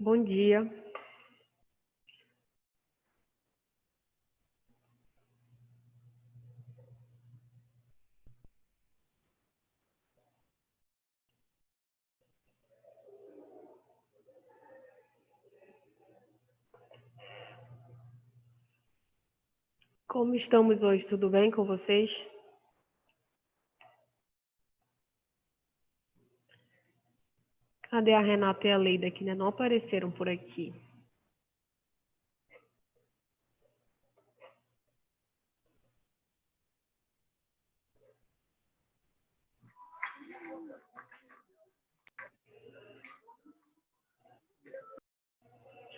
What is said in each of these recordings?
Bom dia. Como estamos hoje? Tudo bem com vocês? Cadê a Renata e a Leida que ainda não apareceram por aqui?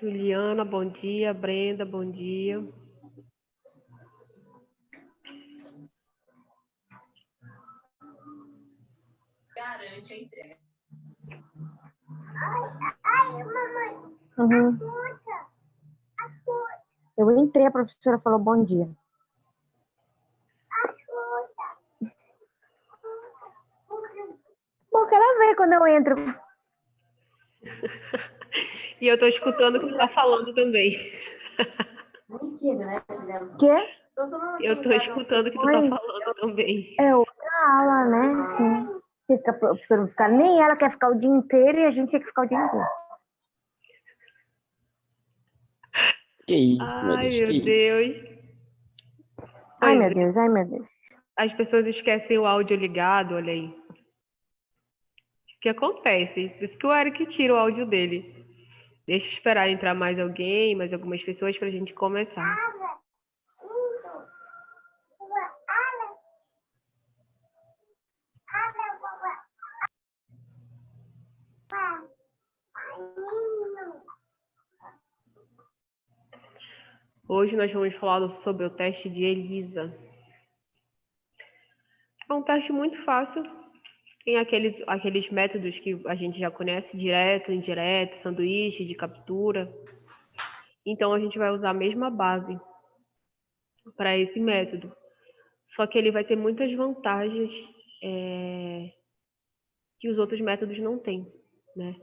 Juliana, bom dia. Brenda, bom dia. Garante a entrega. Uhum. Eu entrei, a professora falou bom dia. Porque ela vê quando eu entro. E eu estou escutando o que você está falando também. Mentira, né? Quê? Eu estou escutando o que tu está falando também. É outra aula, né? Sim. Diz que a professora não ficar, nem ela quer ficar o dia inteiro e a gente tem que ficar o dia inteiro. Que isso, meu Ai, Deus, que meu isso? Deus. Ai, Pois meu é. Deus, ai, meu Deus. As pessoas esquecem o áudio ligado, olha aí. O que acontece? Por isso que o Eric tira o áudio dele. Deixa eu esperar entrar mais alguém, mais algumas pessoas para a gente começar. Hoje nós vamos falar sobre o teste de ELISA. É um teste muito fácil. Tem aqueles métodos que a gente já conhece, direto, indireto, sanduíche, de captura. Então, a gente vai usar a mesma base para esse método. Só que ele vai ter muitas vantagens que os outros métodos não têm, né?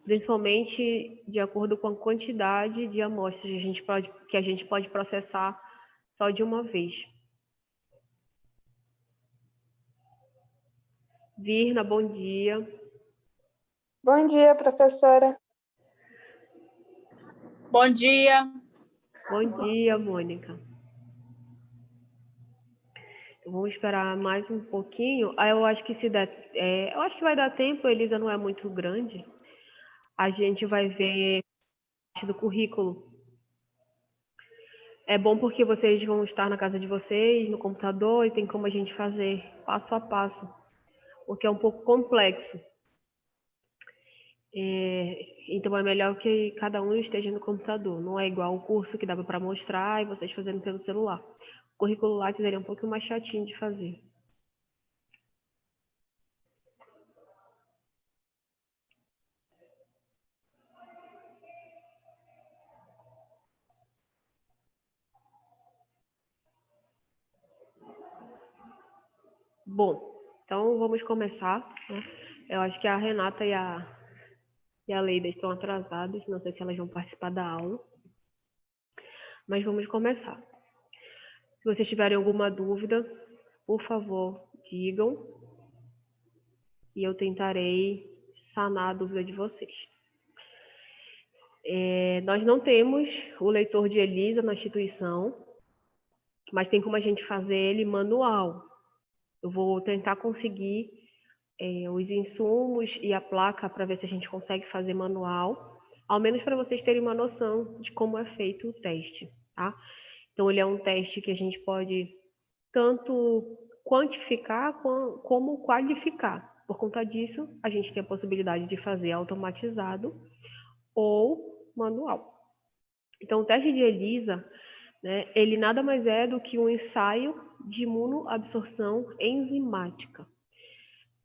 Principalmente de acordo com a quantidade de amostras que a gente pode processar só de uma vez. Virna, bom dia. Bom dia, professora. Bom dia. Bom dia, Mônica. Vamos esperar mais um pouquinho. Eu acho que eu acho que vai dar tempo. A Elisa não é muito grande. A gente vai ver parte do currículo. É bom porque vocês vão estar na casa de vocês, no computador, e tem como a gente fazer passo a passo, porque é um pouco complexo. Então é melhor que cada um esteja no computador. Não é igual o curso que dava para mostrar e vocês fazendo pelo celular. O currículo Lattes é um pouco mais chatinho de fazer. Bom, então vamos começar, né? Eu acho que a Renata e a Leida estão atrasadas, não sei se elas vão participar da aula, mas vamos começar. Se vocês tiverem alguma dúvida, por favor, digam e eu tentarei sanar a dúvida de vocês. Nós não temos o leitor de ELISA na instituição, mas tem como a gente fazer ele manual. Eu vou tentar conseguir os insumos e a placa para ver se a gente consegue fazer manual, ao menos para vocês terem uma noção de como é feito o teste, tá? Então, ele é um teste que a gente pode tanto quantificar como qualificar. Por conta disso, a gente tem a possibilidade de fazer automatizado ou manual. Então, o teste de ELISA, né, ele nada mais é do que um ensaio de imunoabsorção enzimática.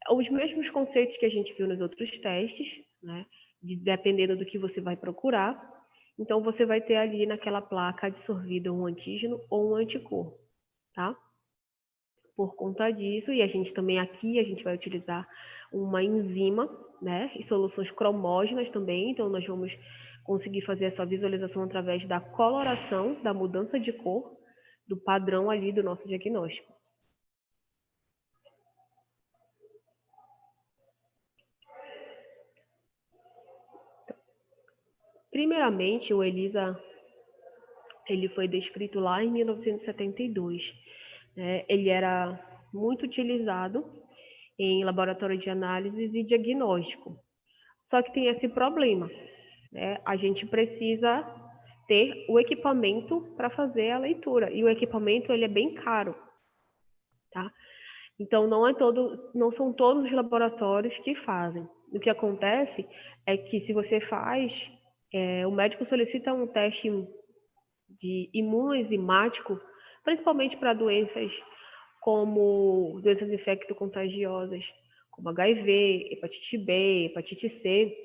Os mesmos conceitos que a gente viu nos outros testes, né? dependendo do que você vai procurar. Então, você vai ter ali naquela placa absorvido um antígeno ou um anticorpo, tá? Por conta disso, e a gente também aqui, a gente vai utilizar uma enzima, né? E soluções cromógenas também, então nós vamos conseguir fazer essa visualização através da coloração, da mudança de cor, do padrão ali do nosso diagnóstico. Primeiramente, o ELISA, ele foi descrito lá em 1972. Né? Ele era muito utilizado em laboratório de análises e diagnóstico. Só que tem esse problema, né? A gente precisa ter o equipamento para fazer a leitura, e o equipamento ele é bem caro, tá? Então não são todos os laboratórios que fazem. O que acontece é que se você faz, o médico solicita um teste de imunoenzimático, principalmente para doenças como doenças infecto-contagiosas, como HIV, hepatite B, hepatite C.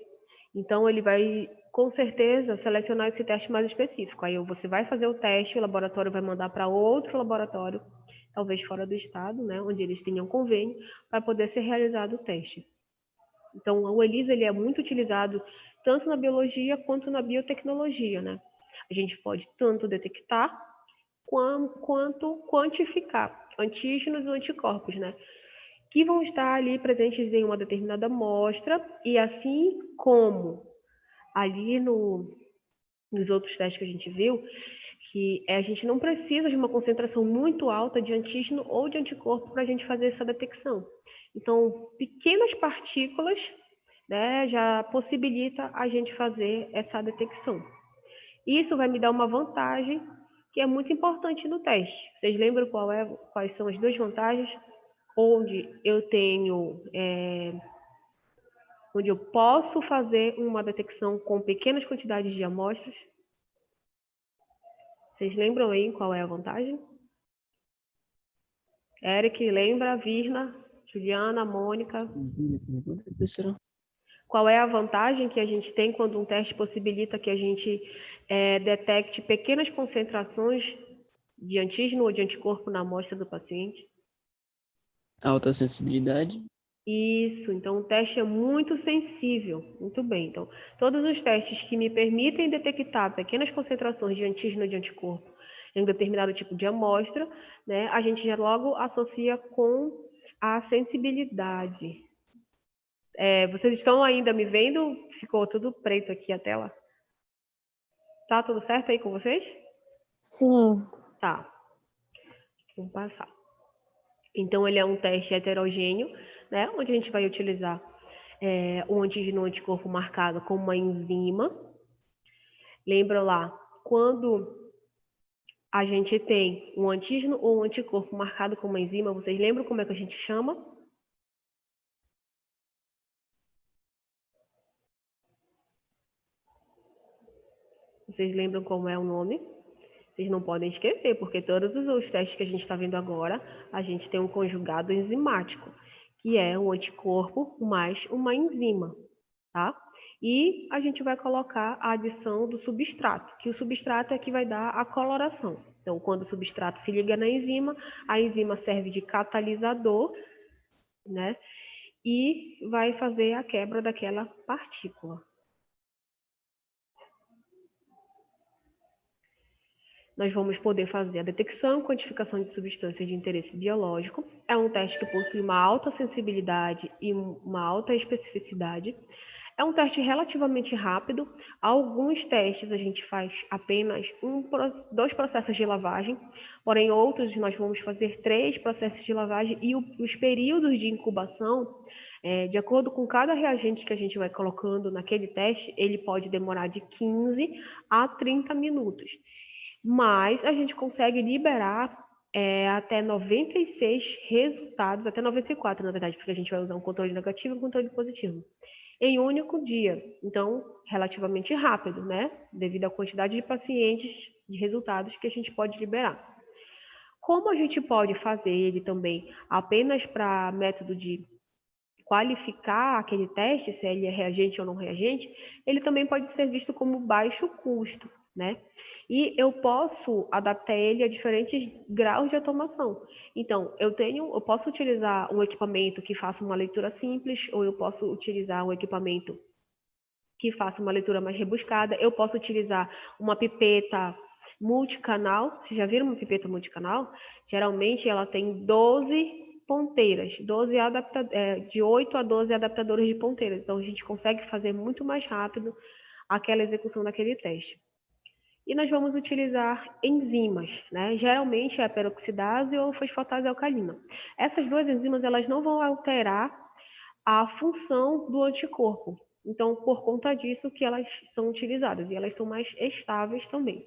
Então, ele vai, com certeza, selecionar esse teste mais específico. Aí você vai fazer o teste, o laboratório vai mandar para outro laboratório, talvez fora do estado, né, onde eles tenham convênio, para poder ser realizado o teste. Então, o ELISA ele é muito utilizado tanto na biologia quanto na biotecnologia, né? A gente pode tanto detectar quanto quantificar antígenos e anticorpos, né? Que vão estar ali presentes em uma determinada amostra, e assim como ali nos outros testes que a gente viu, que a gente não precisa de uma concentração muito alta de antígeno ou de anticorpo para a gente fazer essa detecção. Então, pequenas partículas, né, já possibilita a gente fazer essa detecção. Isso vai me dar uma vantagem que é muito importante no teste. Vocês lembram quais são as duas vantagens? Onde eu tenho, onde eu posso fazer uma detecção com pequenas quantidades de amostras. Vocês lembram aí qual é a vantagem? Eric, lembra? Virna, Juliana, Mônica. Professora? Qual é a vantagem que a gente tem quando um teste possibilita que a gente detecte pequenas concentrações de antígeno ou de anticorpo na amostra do paciente? Alta sensibilidade. Isso, então o teste é muito sensível. Muito bem. Então, todos os testes que me permitem detectar pequenas concentrações de antígeno ou de anticorpo em um determinado tipo de amostra, né, a gente já logo associa com a sensibilidade. Vocês estão ainda me vendo? Ficou tudo preto aqui a tela. Tá tudo certo aí com vocês? Sim. Tá. Vamos passar. Então, ele é um teste heterogêneo, né, onde a gente vai utilizar o antígeno anticorpo marcado com uma enzima. Lembra lá, quando a gente tem um antígeno ou um anticorpo marcado com uma enzima, vocês lembram como é que a gente chama? Vocês lembram como é o nome? Vocês não podem esquecer, porque todos os testes que a gente está vendo agora, a gente tem um conjugado enzimático, que é um anticorpo mais uma enzima, tá? E a gente vai colocar a adição do substrato, que o substrato é que vai dar a coloração. Então, quando o substrato se liga na enzima, a enzima serve de catalisador, né? E vai fazer a quebra daquela partícula. Nós vamos poder fazer a detecção e quantificação de substâncias de interesse biológico. É um teste que possui uma alta sensibilidade e uma alta especificidade. É um teste relativamente rápido. Alguns testes a gente faz apenas 2 processos de lavagem, porém outros nós vamos fazer 3 processos de lavagem, e os períodos de incubação, de acordo com cada reagente que a gente vai colocando naquele teste, ele pode demorar de 15 a 30 minutos. Mas a gente consegue liberar até 96 resultados, até 94, na verdade, porque a gente vai usar um controle negativo e um controle positivo, em um único dia. Então, relativamente rápido, né? Devido à quantidade de pacientes, de resultados que a gente pode liberar. Como a gente pode fazer ele também apenas para método de qualificar aquele teste, se ele é reagente ou não reagente, ele também pode ser visto como baixo custo, né? E eu posso adaptar ele a diferentes graus de automação. Então, eu posso utilizar um equipamento que faça uma leitura simples, ou eu posso utilizar um equipamento que faça uma leitura mais rebuscada. Eu posso utilizar uma pipeta multicanal. Vocês já viram uma pipeta multicanal? Geralmente ela tem 12 ponteiras, de 8 a 12 adaptadores de ponteiras. Então a gente consegue fazer muito mais rápido aquela execução daquele teste. E nós vamos utilizar enzimas, né? Geralmente é a peroxidase ou fosfatase alcalina. Essas duas enzimas elas não vão alterar a função do anticorpo. Então, por conta disso que elas são utilizadas, e elas são mais estáveis também.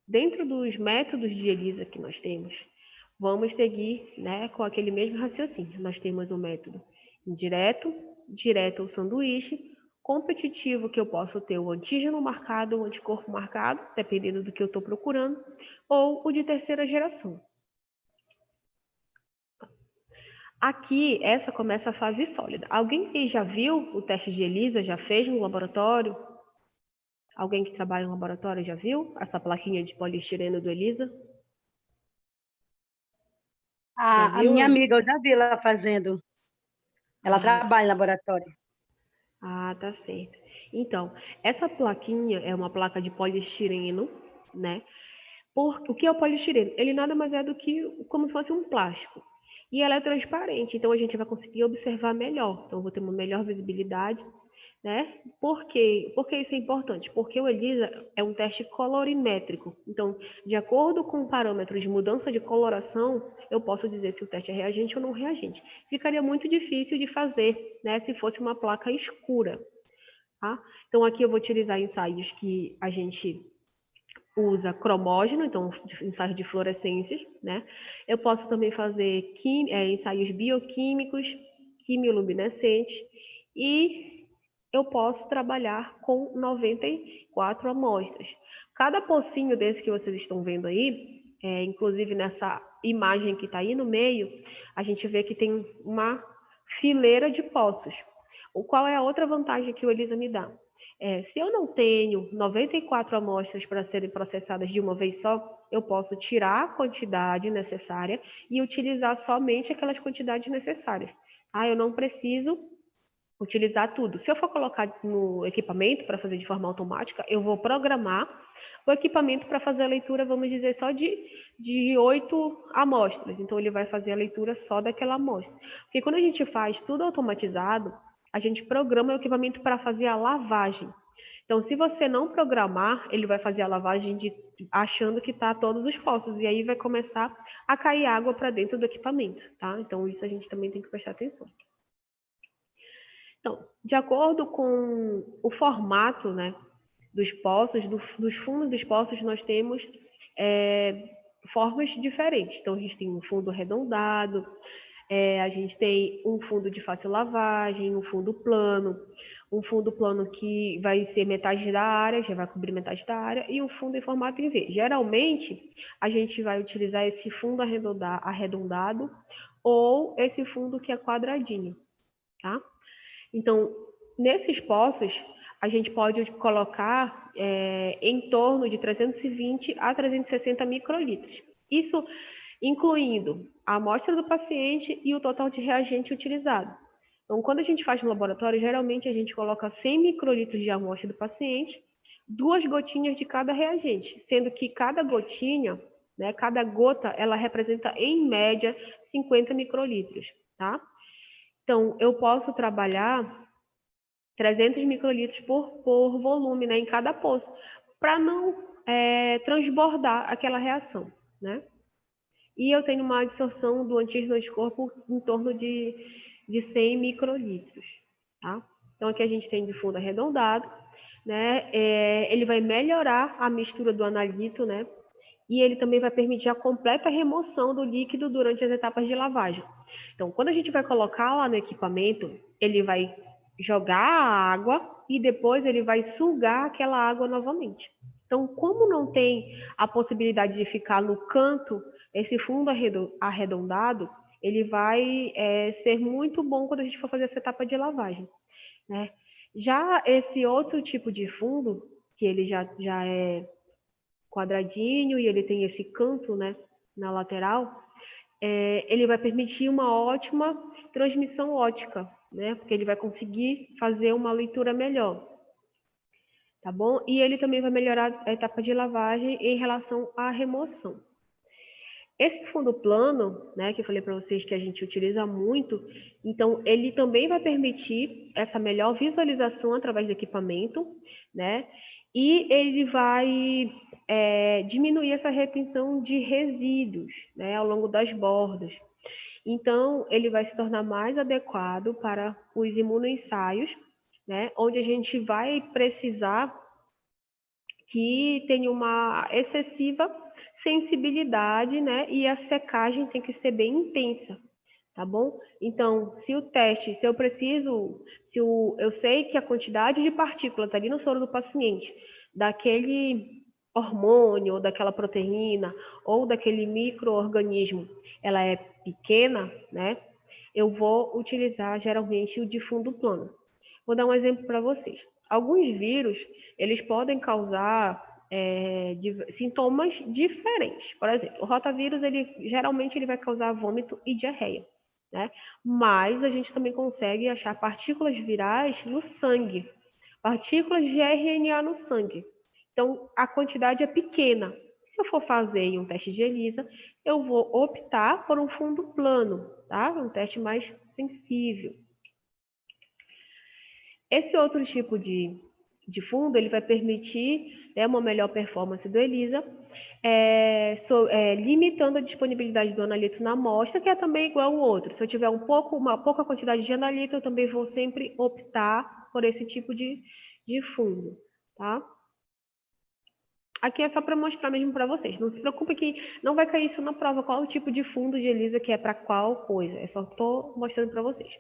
Dentro dos métodos de ELISA que nós temos, vamos seguir, né, com aquele mesmo raciocínio. Nós temos o método indireto, direto ou sanduíche, competitivo, que eu posso ter o antígeno marcado, o anticorpo marcado, dependendo do que eu estou procurando, ou o de terceira geração. Aqui, essa começa a fase sólida. Alguém que já viu o teste de ELISA, já fez no laboratório? Alguém que trabalha no laboratório já viu essa plaquinha de poliestireno do ELISA? A minha amiga, eu já vi ela fazendo. Ela trabalha no laboratório. Ah, tá certo. Então, essa plaquinha é uma placa de poliestireno, né? O que é o poliestireno? Ele nada mais é do que como se fosse um plástico. E ela é transparente, então a gente vai conseguir observar melhor. Então, eu vou ter uma melhor visibilidade, né? Por quê? Por que isso é importante? Porque o ELISA é um teste colorimétrico. Então, de acordo com parâmetros de mudança de coloração, eu posso dizer se o teste é reagente ou não reagente. Ficaria muito difícil de fazer, né? Se fosse uma placa escura, tá? Então, aqui eu vou utilizar ensaios que a gente usa cromógeno, então ensaios de fluorescências, né? Eu posso também fazer ensaios bioquímicos, quimioluminescentes, e eu posso trabalhar com 94 amostras. Cada pocinho desse que vocês estão vendo aí, inclusive nessa imagem que está aí no meio, a gente vê que tem uma fileira de poços. Qual é a outra vantagem que o ELISA me dá? Se eu não tenho 94 amostras para serem processadas de uma vez só, eu posso tirar a quantidade necessária e utilizar somente aquelas quantidades necessárias. Eu não preciso utilizar tudo. Se eu for colocar no equipamento para fazer de forma automática, eu vou programar o equipamento para fazer a leitura, vamos dizer, só de 8 amostras. Então, ele vai fazer a leitura só daquela amostra. Porque quando a gente faz tudo automatizado, a gente programa o equipamento para fazer a lavagem. Então, se você não programar, ele vai fazer a lavagem achando que está todos os poços, e aí vai começar a cair água para dentro do equipamento, tá? Então, isso a gente também tem que prestar atenção. Então, de acordo com o formato, né, dos poços, dos fundos dos poços, nós temos formas diferentes. Então, a gente tem um fundo arredondado, a gente tem um fundo de fácil lavagem, um fundo plano que vai ser metade da área, já vai cobrir metade da área, e um fundo em formato em V. Geralmente, a gente vai utilizar esse fundo arredondado ou esse fundo que é quadradinho, tá? Então, nesses poços, a gente pode colocar em torno de 320 a 360 microlitros. Isso incluindo a amostra do paciente e o total de reagente utilizado. Então, quando a gente faz no laboratório, geralmente a gente coloca 100 microlitros de amostra do paciente, 2 gotinhas de cada reagente, sendo que cada gotinha, né, cada gota, ela representa, em média, 50 microlitros, tá? Então, eu posso trabalhar 300 microlitros por volume, né, em cada poço, para não transbordar aquela reação, né? E eu tenho uma absorção do antígeno anticorpo em torno de 100 microlitros, tá? Então, aqui a gente tem de fundo arredondado, né? Ele vai melhorar a mistura do analito, né? E ele também vai permitir a completa remoção do líquido durante as etapas de lavagem. Então, quando a gente vai colocar lá no equipamento, ele vai jogar a água e depois ele vai sugar aquela água novamente. Então, como não tem a possibilidade de ficar no canto esse fundo arredondado, ele vai ser muito bom quando a gente for fazer essa etapa de lavagem, né? Já esse outro tipo de fundo, que ele já é quadradinho e ele tem esse canto, né, na lateral, ele vai permitir uma ótima transmissão ótica, né? Porque ele vai conseguir fazer uma leitura melhor, tá bom? E ele também vai melhorar a etapa de lavagem em relação à remoção. Esse fundo plano, né, que eu falei para vocês que a gente utiliza muito, então ele também vai permitir essa melhor visualização através do equipamento, né? E ele vai diminuir essa retenção de resíduos, né, ao longo das bordas. Então, ele vai se tornar mais adequado para os imunoensaios, né, onde a gente vai precisar que tenha uma excessiva sensibilidade, né, e a secagem tem que ser bem intensa, tá bom? Então, se eu sei que a quantidade de partícula está ali no soro do paciente, daquele hormônio, ou daquela proteína, ou daquele micro-organismo, ela é pequena, né? Eu vou utilizar geralmente o de fundo plano. Vou dar um exemplo para vocês. Alguns vírus, eles podem causar sintomas diferentes. Por exemplo, o rotavírus, geralmente ele vai causar vômito e diarreia, né? Mas a gente também consegue achar partículas virais no sangue, partículas de RNA no sangue. Então, a quantidade é pequena. Se eu for fazer um teste de ELISA, eu vou optar por um fundo plano, tá? Um teste mais sensível. Esse outro tipo de fundo, ele vai permitir, né, uma melhor performance do ELISA, limitando a disponibilidade do analito na amostra, que é também igual ao outro. Se eu tiver uma pouca quantidade de analito, eu também vou sempre optar por esse tipo de fundo, tá? Aqui é só para mostrar mesmo para vocês. Não se preocupe que não vai cair isso na prova, qual o tipo de fundo de ELISA que é para qual coisa. Eu só estou mostrando para vocês.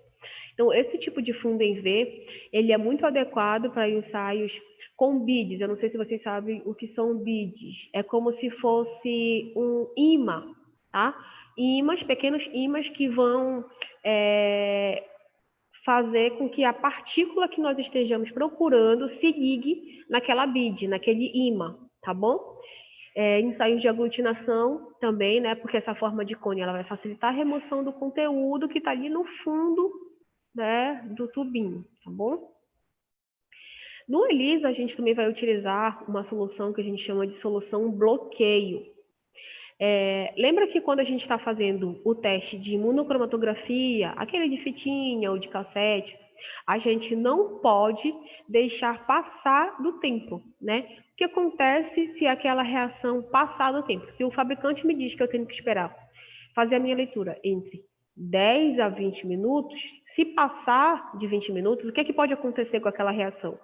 Então, esse tipo de fundo em V, ele é muito adequado para ensaios com BIDs. Eu não sei se vocês sabem o que são BIDs. É como se fosse um ímã, tá? Pequenos ímãs que vão fazer com que a partícula que nós estejamos procurando se ligue naquela BID, naquele ímã, tá bom? Ensaios de aglutinação também, né? Porque essa forma de cone ela vai facilitar a remoção do conteúdo que está ali no fundo, né, do tubinho, tá bom? No ELISA, a gente também vai utilizar uma solução que a gente chama de solução bloqueio. Lembra que quando a gente está fazendo o teste de imunocromatografia, aquele de fitinha ou de cassete, a gente não pode deixar passar do tempo, né? O que acontece se aquela reação passar do tempo? Se o fabricante me diz que eu tenho que esperar fazer a minha leitura entre 10 a 20 minutos, se passar de 20 minutos, o que é que pode acontecer com aquela reação?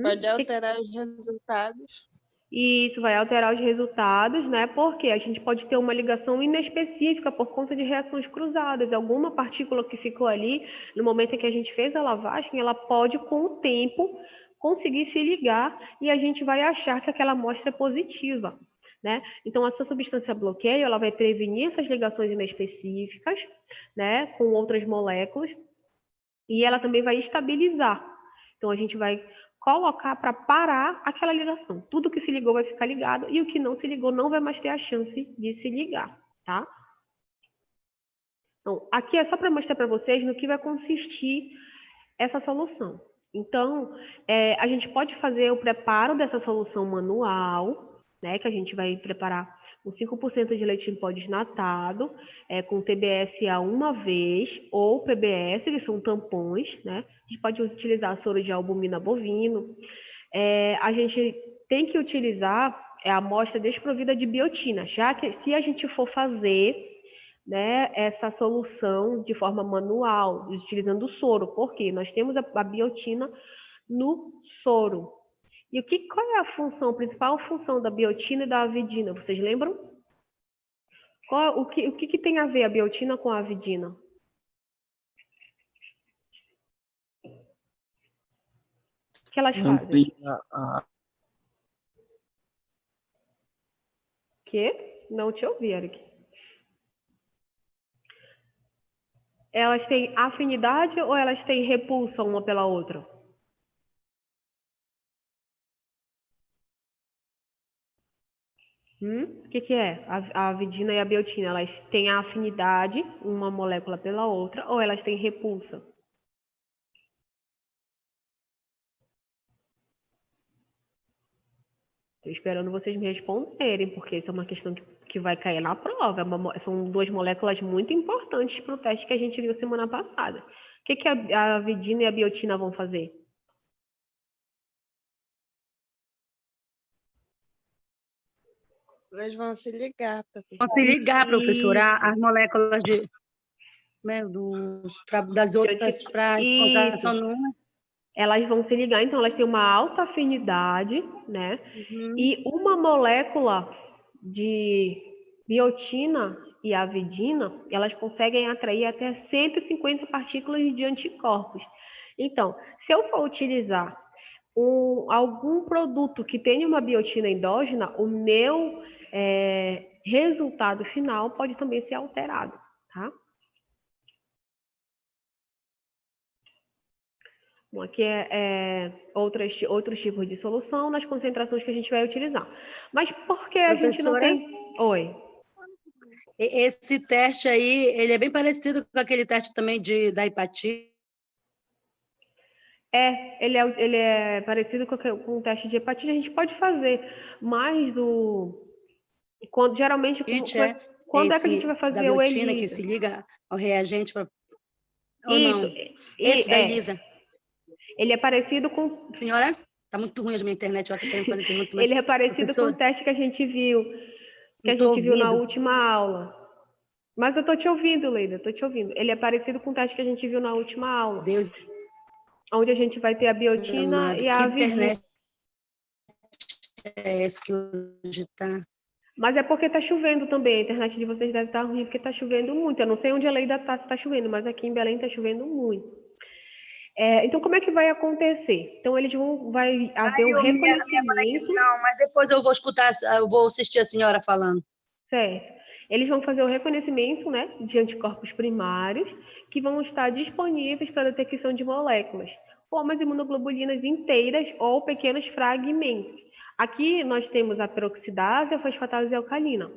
Pode alterar os resultados. E isso vai alterar os resultados, né? Porque a gente pode ter uma ligação inespecífica por conta de reações cruzadas. Alguma partícula que ficou ali, no momento em que a gente fez a lavagem, ela pode, com o tempo, conseguir se ligar e a gente vai achar que aquela amostra é positiva, né? Então, essa substância bloqueio, ela vai prevenir essas ligações inespecíficas, né? Com outras moléculas e ela também vai estabilizar. Então, a gente vai colocar para parar aquela ligação. Tudo que se ligou vai ficar ligado e o que não se ligou não vai mais ter a chance de se ligar, tá? Então, aqui é só para mostrar para vocês no que vai consistir essa solução. Então, a gente pode fazer o preparo dessa solução manual, né? Que a gente vai preparar com 5% de leite em pó desnatado, com TBS a uma vez, ou PBS, que são tampões, né? A gente pode utilizar soro de albumina bovino. A gente tem que utilizar a amostra desprovida de biotina, já que se a gente for fazer, né, essa solução de forma manual, utilizando o soro, porque nós temos a biotina no soro. E qual é a principal função da biotina e da avidina? Vocês lembram? O que tem a ver a biotina com a avidina? que elas fazem? Amplia a Que? Não te ouvi, Eric. Elas têm afinidade ou elas têm repulsa uma pela outra? O que é? A avidina e a biotina, elas têm afinidade, uma molécula pela outra, ou elas têm repulsa? Estou esperando vocês me responderem, porque isso é uma questão que vai cair na prova. São duas moléculas muito importantes para o teste que a gente viu semana passada. O que a avidina e a biotina vão fazer? Elas vão se ligar, Vão se professora. ligar, professora, Isso. as moléculas das outras para encontrar Isso. só numa. Elas vão se ligar, então elas têm uma alta afinidade, né? Uhum. E uma molécula de biotina e avidina, elas conseguem atrair até 150 partículas de anticorpos. Então, se eu for utilizar algum produto que tenha uma biotina endógena, o meu resultado final pode também ser alterado, tá? Bom, aqui outros tipos de solução nas concentrações que a gente vai utilizar. Mas por que a gente não Professora? tem... Oi. Esse teste aí, ele é bem parecido com aquele teste também da hepatite. Ele é parecido com o teste de hepatite, a gente pode fazer, mas geralmente, quando é que a gente vai Da fazer o biotina, que ELISA? se liga ao reagente, ou Isso, não? Esse da ELISA. Ele é parecido com... Senhora, tá muito ruim a minha internet, eu estou querendo fazer pergunta. Ele é parecido com o teste que a gente viu, na última aula. Mas eu estou te ouvindo, Leida, estou te ouvindo. Ele é parecido com o teste que a gente viu na última aula. Deus, onde a gente vai ter a biotina amado, e a avidina. Que internet é essa que hoje está? Mas é porque está chovendo também. A internet de vocês deve estar ruim porque está chovendo muito. Eu não sei onde a Leida está, se está chovendo, mas aqui em Belém está chovendo muito. Então, como é que vai acontecer? Então, vai haver um reconhecimento... Não, mas depois eu vou escutar, eu vou assistir a senhora falando. Certo. Eles vão fazer o reconhecimento, né, de anticorpos primários que vão estar disponíveis para a detecção de moléculas, como as imunoglobulinas inteiras ou pequenos fragmentos. Aqui nós temos a peroxidase e a fosfatase alcalina,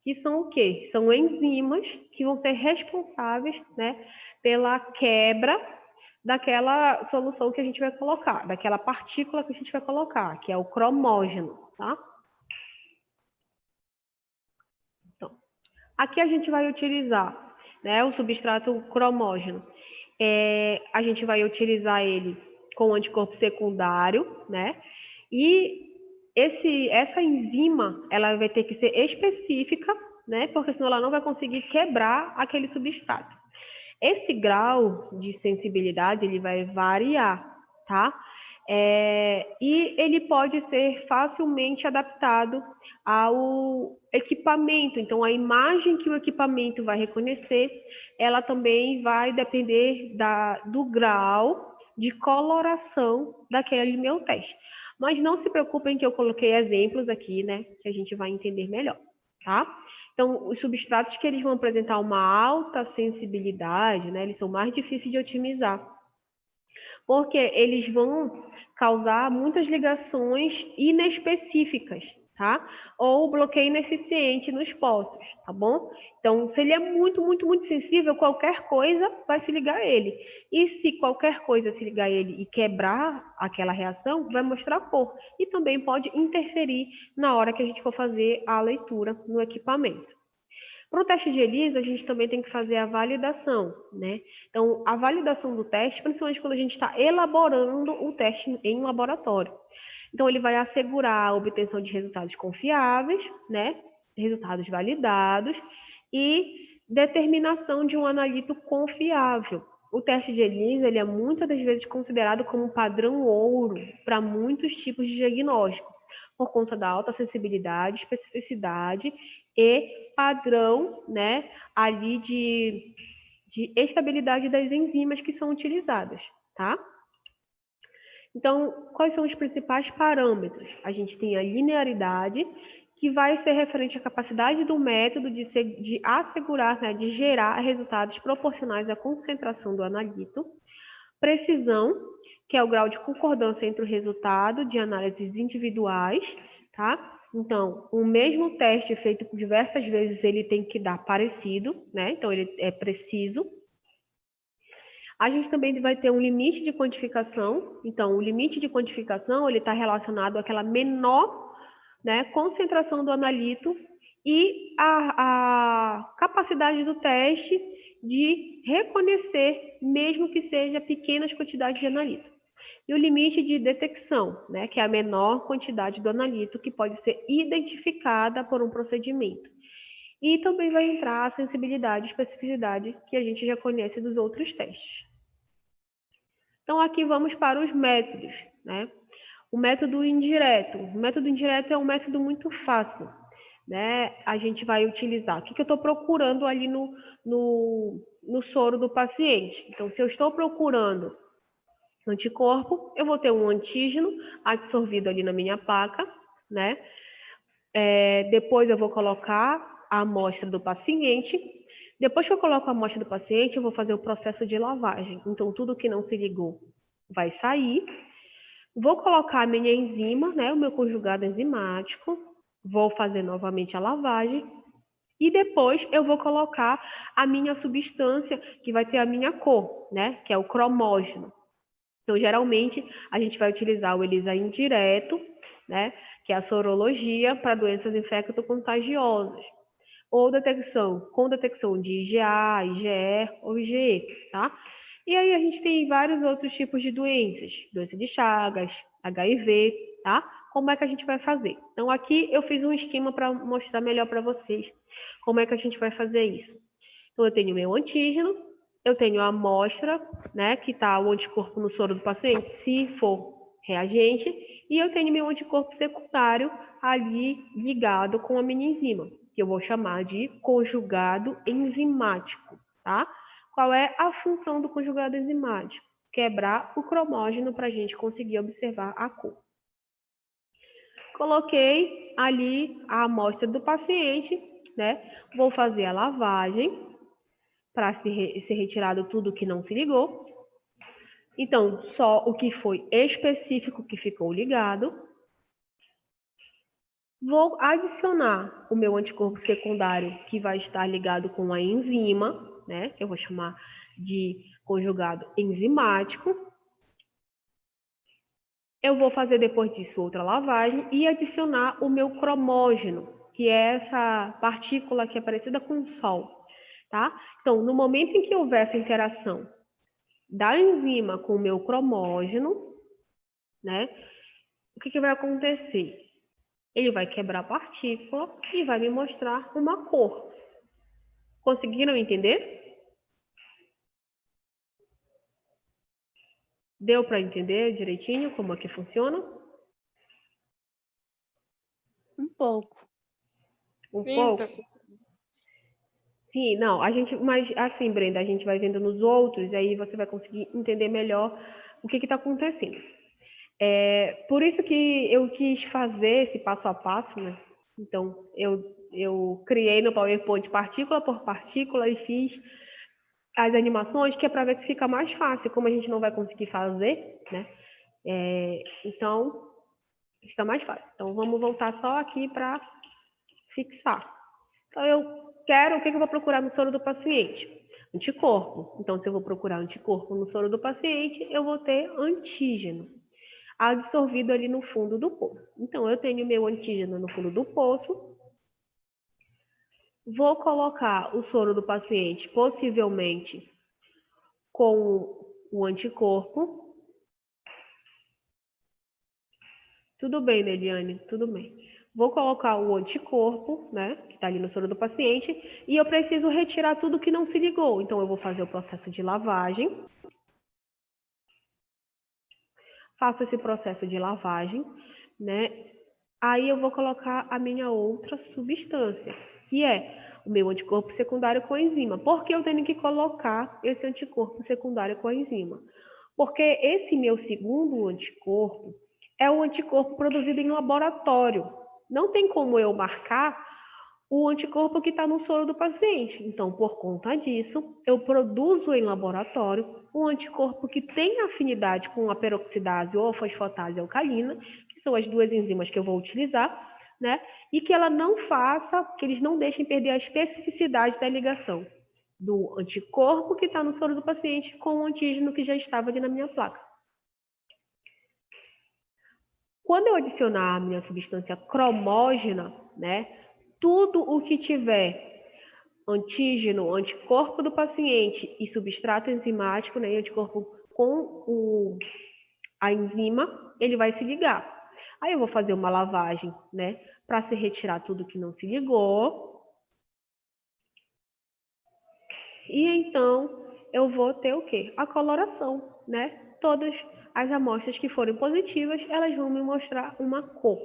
que são o quê? São enzimas que vão ser responsáveis, né, pela quebra daquela solução que a gente vai colocar, daquela partícula que a gente vai colocar, que é o cromógeno, tá? Então, aqui a gente vai utilizar, né, o substrato cromógeno. A gente vai utilizar ele com anticorpo secundário, né? E essa enzima, ela vai ter que ser específica, né? Porque senão ela não vai conseguir quebrar aquele substrato. Esse grau de sensibilidade, ele vai variar, tá? E ele pode ser facilmente adaptado ao equipamento. Então, a imagem que o equipamento vai reconhecer, ela também vai depender do grau de coloração daquele meu teste. Mas não se preocupem que eu coloquei exemplos aqui, né? Que a gente vai entender melhor, tá? Então, os substratos que eles vão apresentar uma alta sensibilidade, né? Eles são mais difíceis de otimizar. Porque eles vão causar muitas ligações inespecíficas, tá? Ou bloqueio ineficiente nos poços, tá bom? Então, se ele é muito, muito, muito sensível, qualquer coisa vai se ligar a ele. E se qualquer coisa se ligar a ele e quebrar aquela reação, vai mostrar cor. E também pode interferir na hora que a gente for fazer a leitura no equipamento. Para o teste de ELISA, a gente também tem que fazer a validação, né? Então, a validação do teste, principalmente quando a gente está elaborando o teste em laboratório. Então, ele vai assegurar a obtenção de resultados confiáveis, né? Resultados validados e determinação de um analito confiável. O teste de ELISA, ele é muitas das vezes considerado como um padrão ouro para muitos tipos de diagnóstico, por conta da alta sensibilidade, especificidade e padrão, né, ali de estabilidade das enzimas que são utilizadas, tá? Então, quais são os principais parâmetros? A gente tem a linearidade, que vai ser referente à capacidade do método de assegurar, né, de gerar resultados proporcionais à concentração do analito. Precisão, que é o grau de concordância entre o resultado de análises individuais, tá? Então, o mesmo teste feito por diversas vezes, ele tem que dar parecido, né? Então, ele é preciso. A gente também vai ter um limite de quantificação. Então, o limite de quantificação, ele está relacionado àquela menor, né, concentração do analito e a capacidade do teste de reconhecer, mesmo que seja pequenas quantidades de analito. E o limite de detecção, né, que é a menor quantidade do analito que pode ser identificada por um procedimento. E também vai entrar a sensibilidade e especificidade, que a gente já conhece dos outros testes. Então, aqui vamos para os métodos, né? O método indireto. O método indireto é um método muito fácil, né? A gente vai utilizar. O que eu estou procurando ali no soro do paciente? Então, se eu estou procurando anticorpo, eu vou ter um antígeno absorvido ali na minha placa, né? Depois eu vou colocar a amostra do paciente. Depois que eu coloco a amostra do paciente, eu vou fazer o processo de lavagem. Então, tudo que não se ligou vai sair. Vou colocar a minha enzima, né, o meu conjugado enzimático. Vou fazer novamente a lavagem. E depois eu vou colocar a minha substância, que vai ter a minha cor, né, que é o cromógeno. Então, geralmente, a gente vai utilizar o ELISA indireto, né, que é a sorologia para doenças infecto-contagiosas, ou com detecção de IgA, IgE ou IgE, tá? E aí a gente tem vários outros tipos de doenças, doença de Chagas, HIV, tá? Como é que a gente vai fazer? Então, aqui eu fiz um esquema para mostrar melhor para vocês como é que a gente vai fazer isso. Então, eu tenho meu antígeno, eu tenho a amostra, né, que está o anticorpo no soro do paciente, se for reagente, e eu tenho meu anticorpo secundário ali ligado com a minha enzima, que eu vou chamar de conjugado enzimático, tá? Qual é a função do conjugado enzimático? Quebrar o cromógeno para a gente conseguir observar a cor. Coloquei ali a amostra do paciente, né? Vou fazer a lavagem para ser retirado tudo que não se ligou. Então, só o que foi específico que ficou ligado. Vou adicionar o meu anticorpo secundário, que vai estar ligado com a enzima, né? Que eu vou chamar de conjugado enzimático. Eu vou fazer depois disso outra lavagem e adicionar o meu cromógeno, que é essa partícula que é parecida com o Sol, tá? Então, no momento em que houver essa interação da enzima com o meu cromógeno, né? O que vai acontecer? Ele vai quebrar a partícula e vai me mostrar uma cor. Conseguiram entender? Deu para entender direitinho como é que funciona? Um pouco. Um Sim, pouco? professora. Sim, não, mas assim, Brenda, a gente vai vendo nos outros, aí você vai conseguir entender melhor o que está acontecendo. Por isso que eu quis fazer esse passo a passo, né? Então, eu criei no PowerPoint partícula por partícula e fiz as animações, que é para ver se fica mais fácil, como a gente não vai conseguir fazer, né? Então, fica mais fácil. Então, vamos voltar só aqui para fixar. Então, o que eu vou procurar no soro do paciente? Anticorpo. Então, se eu vou procurar anticorpo no soro do paciente, eu vou ter antígeno absorvido ali no fundo do poço. Então, eu tenho meu antígeno no fundo do poço. Vou colocar o soro do paciente, possivelmente, com o anticorpo. Tudo bem, Neliane? Tudo bem. Vou colocar o anticorpo, né, que está ali no soro do paciente, e eu preciso retirar tudo que não se ligou. Então, eu vou fazer o processo de lavagem. Faço esse processo de lavagem, né? Aí eu vou colocar a minha outra substância, que é o meu anticorpo secundário com a enzima. Por que eu tenho que colocar esse anticorpo secundário com a enzima? Porque esse meu segundo anticorpo é o anticorpo produzido em laboratório. Não tem como eu marcar o anticorpo que está no soro do paciente. Então, por conta disso, eu produzo em laboratório um anticorpo que tem afinidade com a peroxidase ou a fosfatase alcalina, que são as duas enzimas que eu vou utilizar, né? E que ela não faça, que eles não deixem perder a especificidade da ligação do anticorpo que está no soro do paciente com o antígeno que já estava ali na minha placa. Quando eu adicionar a minha substância cromógena, né, tudo o que tiver antígeno, anticorpo do paciente e substrato enzimático, né, e anticorpo com a enzima, ele vai se ligar. Aí eu vou fazer uma lavagem, né, para se retirar tudo que não se ligou. E então eu vou ter o quê? A coloração, né? Todas as amostras que forem positivas, elas vão me mostrar uma cor.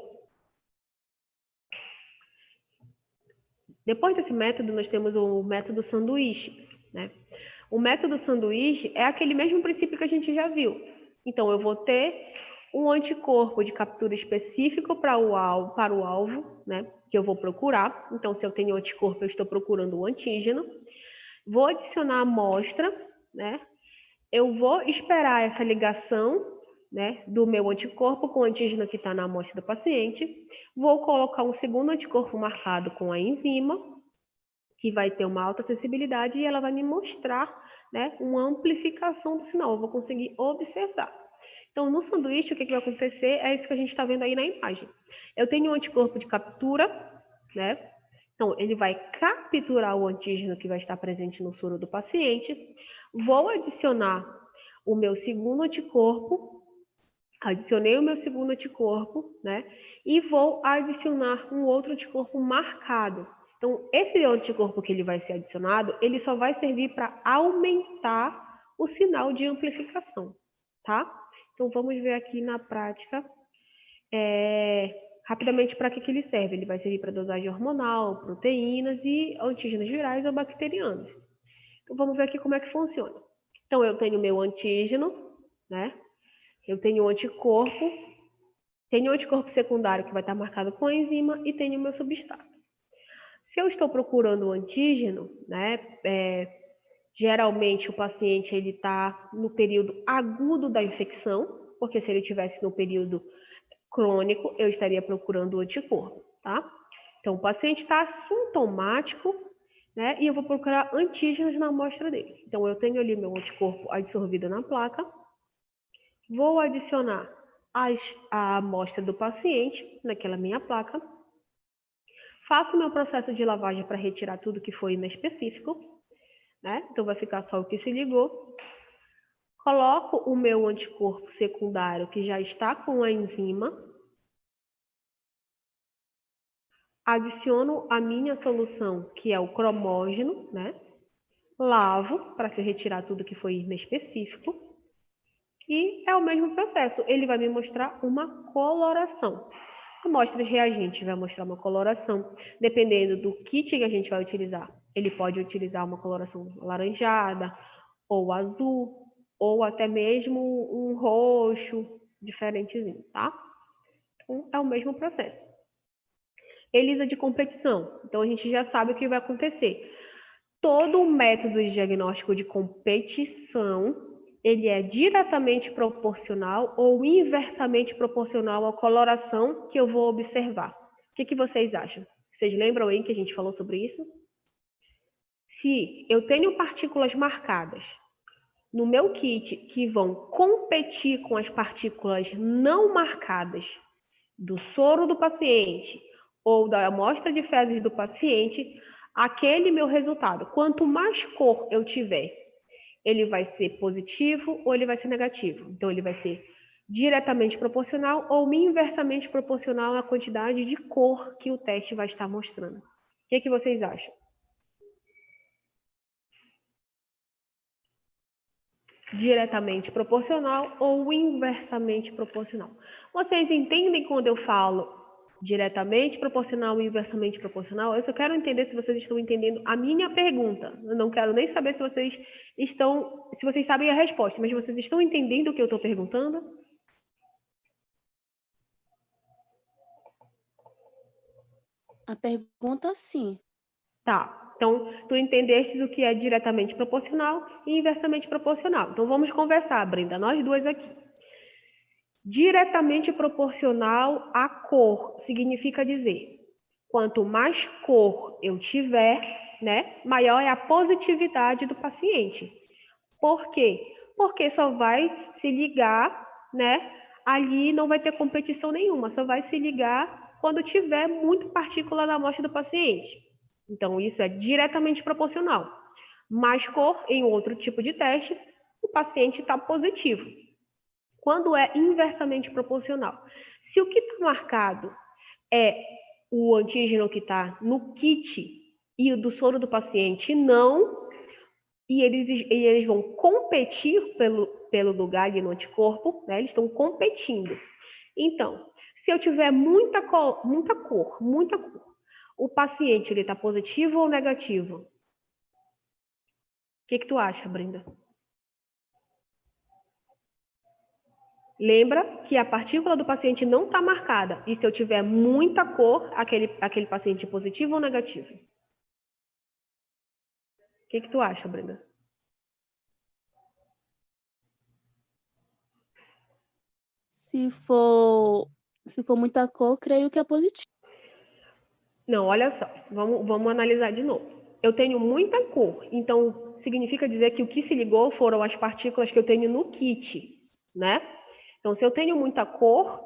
Depois desse método, nós temos o método sanduíche, né? O método sanduíche é aquele mesmo princípio que a gente já viu. Então, eu vou ter um anticorpo de captura específico para o alvo, né? Que eu vou procurar. Então, se eu tenho anticorpo, eu estou procurando o antígeno. Vou adicionar a amostra, né? Eu vou esperar essa ligação, né, do meu anticorpo com o antígeno que está na amostra do paciente. Vou colocar um segundo anticorpo marcado com a enzima, que vai ter uma alta sensibilidade e ela vai me mostrar, né, uma amplificação do sinal. Eu vou conseguir observar. Então, no sanduíche, o que vai acontecer é isso que a gente está vendo aí na imagem. Eu tenho um anticorpo de captura, né? Então, ele vai capturar o antígeno que vai estar presente no soro do paciente. Vou adicionar o meu segundo anticorpo. Adicionei o meu segundo anticorpo, né? E vou adicionar um outro anticorpo marcado. Então, esse anticorpo que ele vai ser adicionado, ele só vai servir para aumentar o sinal de amplificação, tá? Então, vamos ver aqui na prática, rapidamente para que ele serve. Ele vai servir para dosagem hormonal, proteínas e antígenos virais ou bacterianos. Então, vamos ver aqui como é que funciona. Então, eu tenho meu antígeno, né? Eu tenho o anticorpo, tenho o anticorpo secundário que vai estar marcado com a enzima e tenho o meu substrato. Se eu estou procurando o antígeno, né, geralmente o paciente ele está no período agudo da infecção, porque se ele estivesse no período crônico, eu estaria procurando o anticorpo, tá? Então, o paciente está assintomático, né, e eu vou procurar antígenos na amostra dele. Então, eu tenho ali meu anticorpo adsorvido na placa, vou adicionar a amostra do paciente naquela minha placa, faço meu processo de lavagem para retirar tudo que foi inespecífico, né? Então vai ficar só o que se ligou. Coloco o meu anticorpo secundário que já está com a enzima. Adiciono a minha solução, que é o cromógeno, né? Lavo para se retirar tudo que foi inespecífico. E é o mesmo processo, ele vai me mostrar uma coloração. Amostra de reagente vai mostrar uma coloração, dependendo do kit que a gente vai utilizar. Ele pode utilizar uma coloração alaranjada, ou azul, ou até mesmo um roxo, diferentezinho, tá? Então, é o mesmo processo. ELISA de competição. Então, a gente já sabe o que vai acontecer. Todo o método de diagnóstico de competição ele é diretamente proporcional ou inversamente proporcional à coloração que eu vou observar. O que vocês acham? Vocês lembram aí que a gente falou sobre isso? Se eu tenho partículas marcadas no meu kit que vão competir com as partículas não marcadas do soro do paciente ou da amostra de fezes do paciente, aquele meu resultado, quanto mais cor eu tiver, ele vai ser positivo ou ele vai ser negativo. Então, ele vai ser diretamente proporcional ou inversamente proporcional à quantidade de cor que o teste vai estar mostrando. O que vocês acham? Diretamente proporcional ou inversamente proporcional. Vocês entendem quando eu falo diretamente proporcional e inversamente proporcional, eu só quero entender se vocês estão entendendo a minha pergunta. Eu não quero nem saber se vocês sabem a resposta, mas vocês estão entendendo o que eu estou perguntando? A pergunta, sim. Tá, então tu entendestes o que é diretamente proporcional e inversamente proporcional. Então vamos conversar, Brenda, nós duas aqui. Diretamente proporcional à cor significa dizer, quanto mais cor eu tiver, né, maior é a positividade do paciente. Por quê? Porque só vai se ligar, né, ali não vai ter competição nenhuma, só vai se ligar quando tiver muito partícula na amostra do paciente. Então, isso é diretamente proporcional. Mais cor em outro tipo de teste, o paciente está positivo. Quando é inversamente proporcional? Se o que está marcado é o antígeno que está no kit e o do soro do paciente não, e eles vão competir pelo lugar ali no anticorpo, né? Eles estão competindo. Então, se eu tiver muita cor, o paciente ele está positivo ou negativo? O que tu acha, Brenda? Lembra que a partícula do paciente não está marcada. E se eu tiver muita cor, aquele paciente positivo ou negativo? O que tu acha, Brenda? Se for muita cor, creio que é positivo. Não, olha só. Vamos analisar de novo. Eu tenho muita cor. Então, significa dizer que o que se ligou foram as partículas que eu tenho no kit, né? Então, se eu tenho muita cor,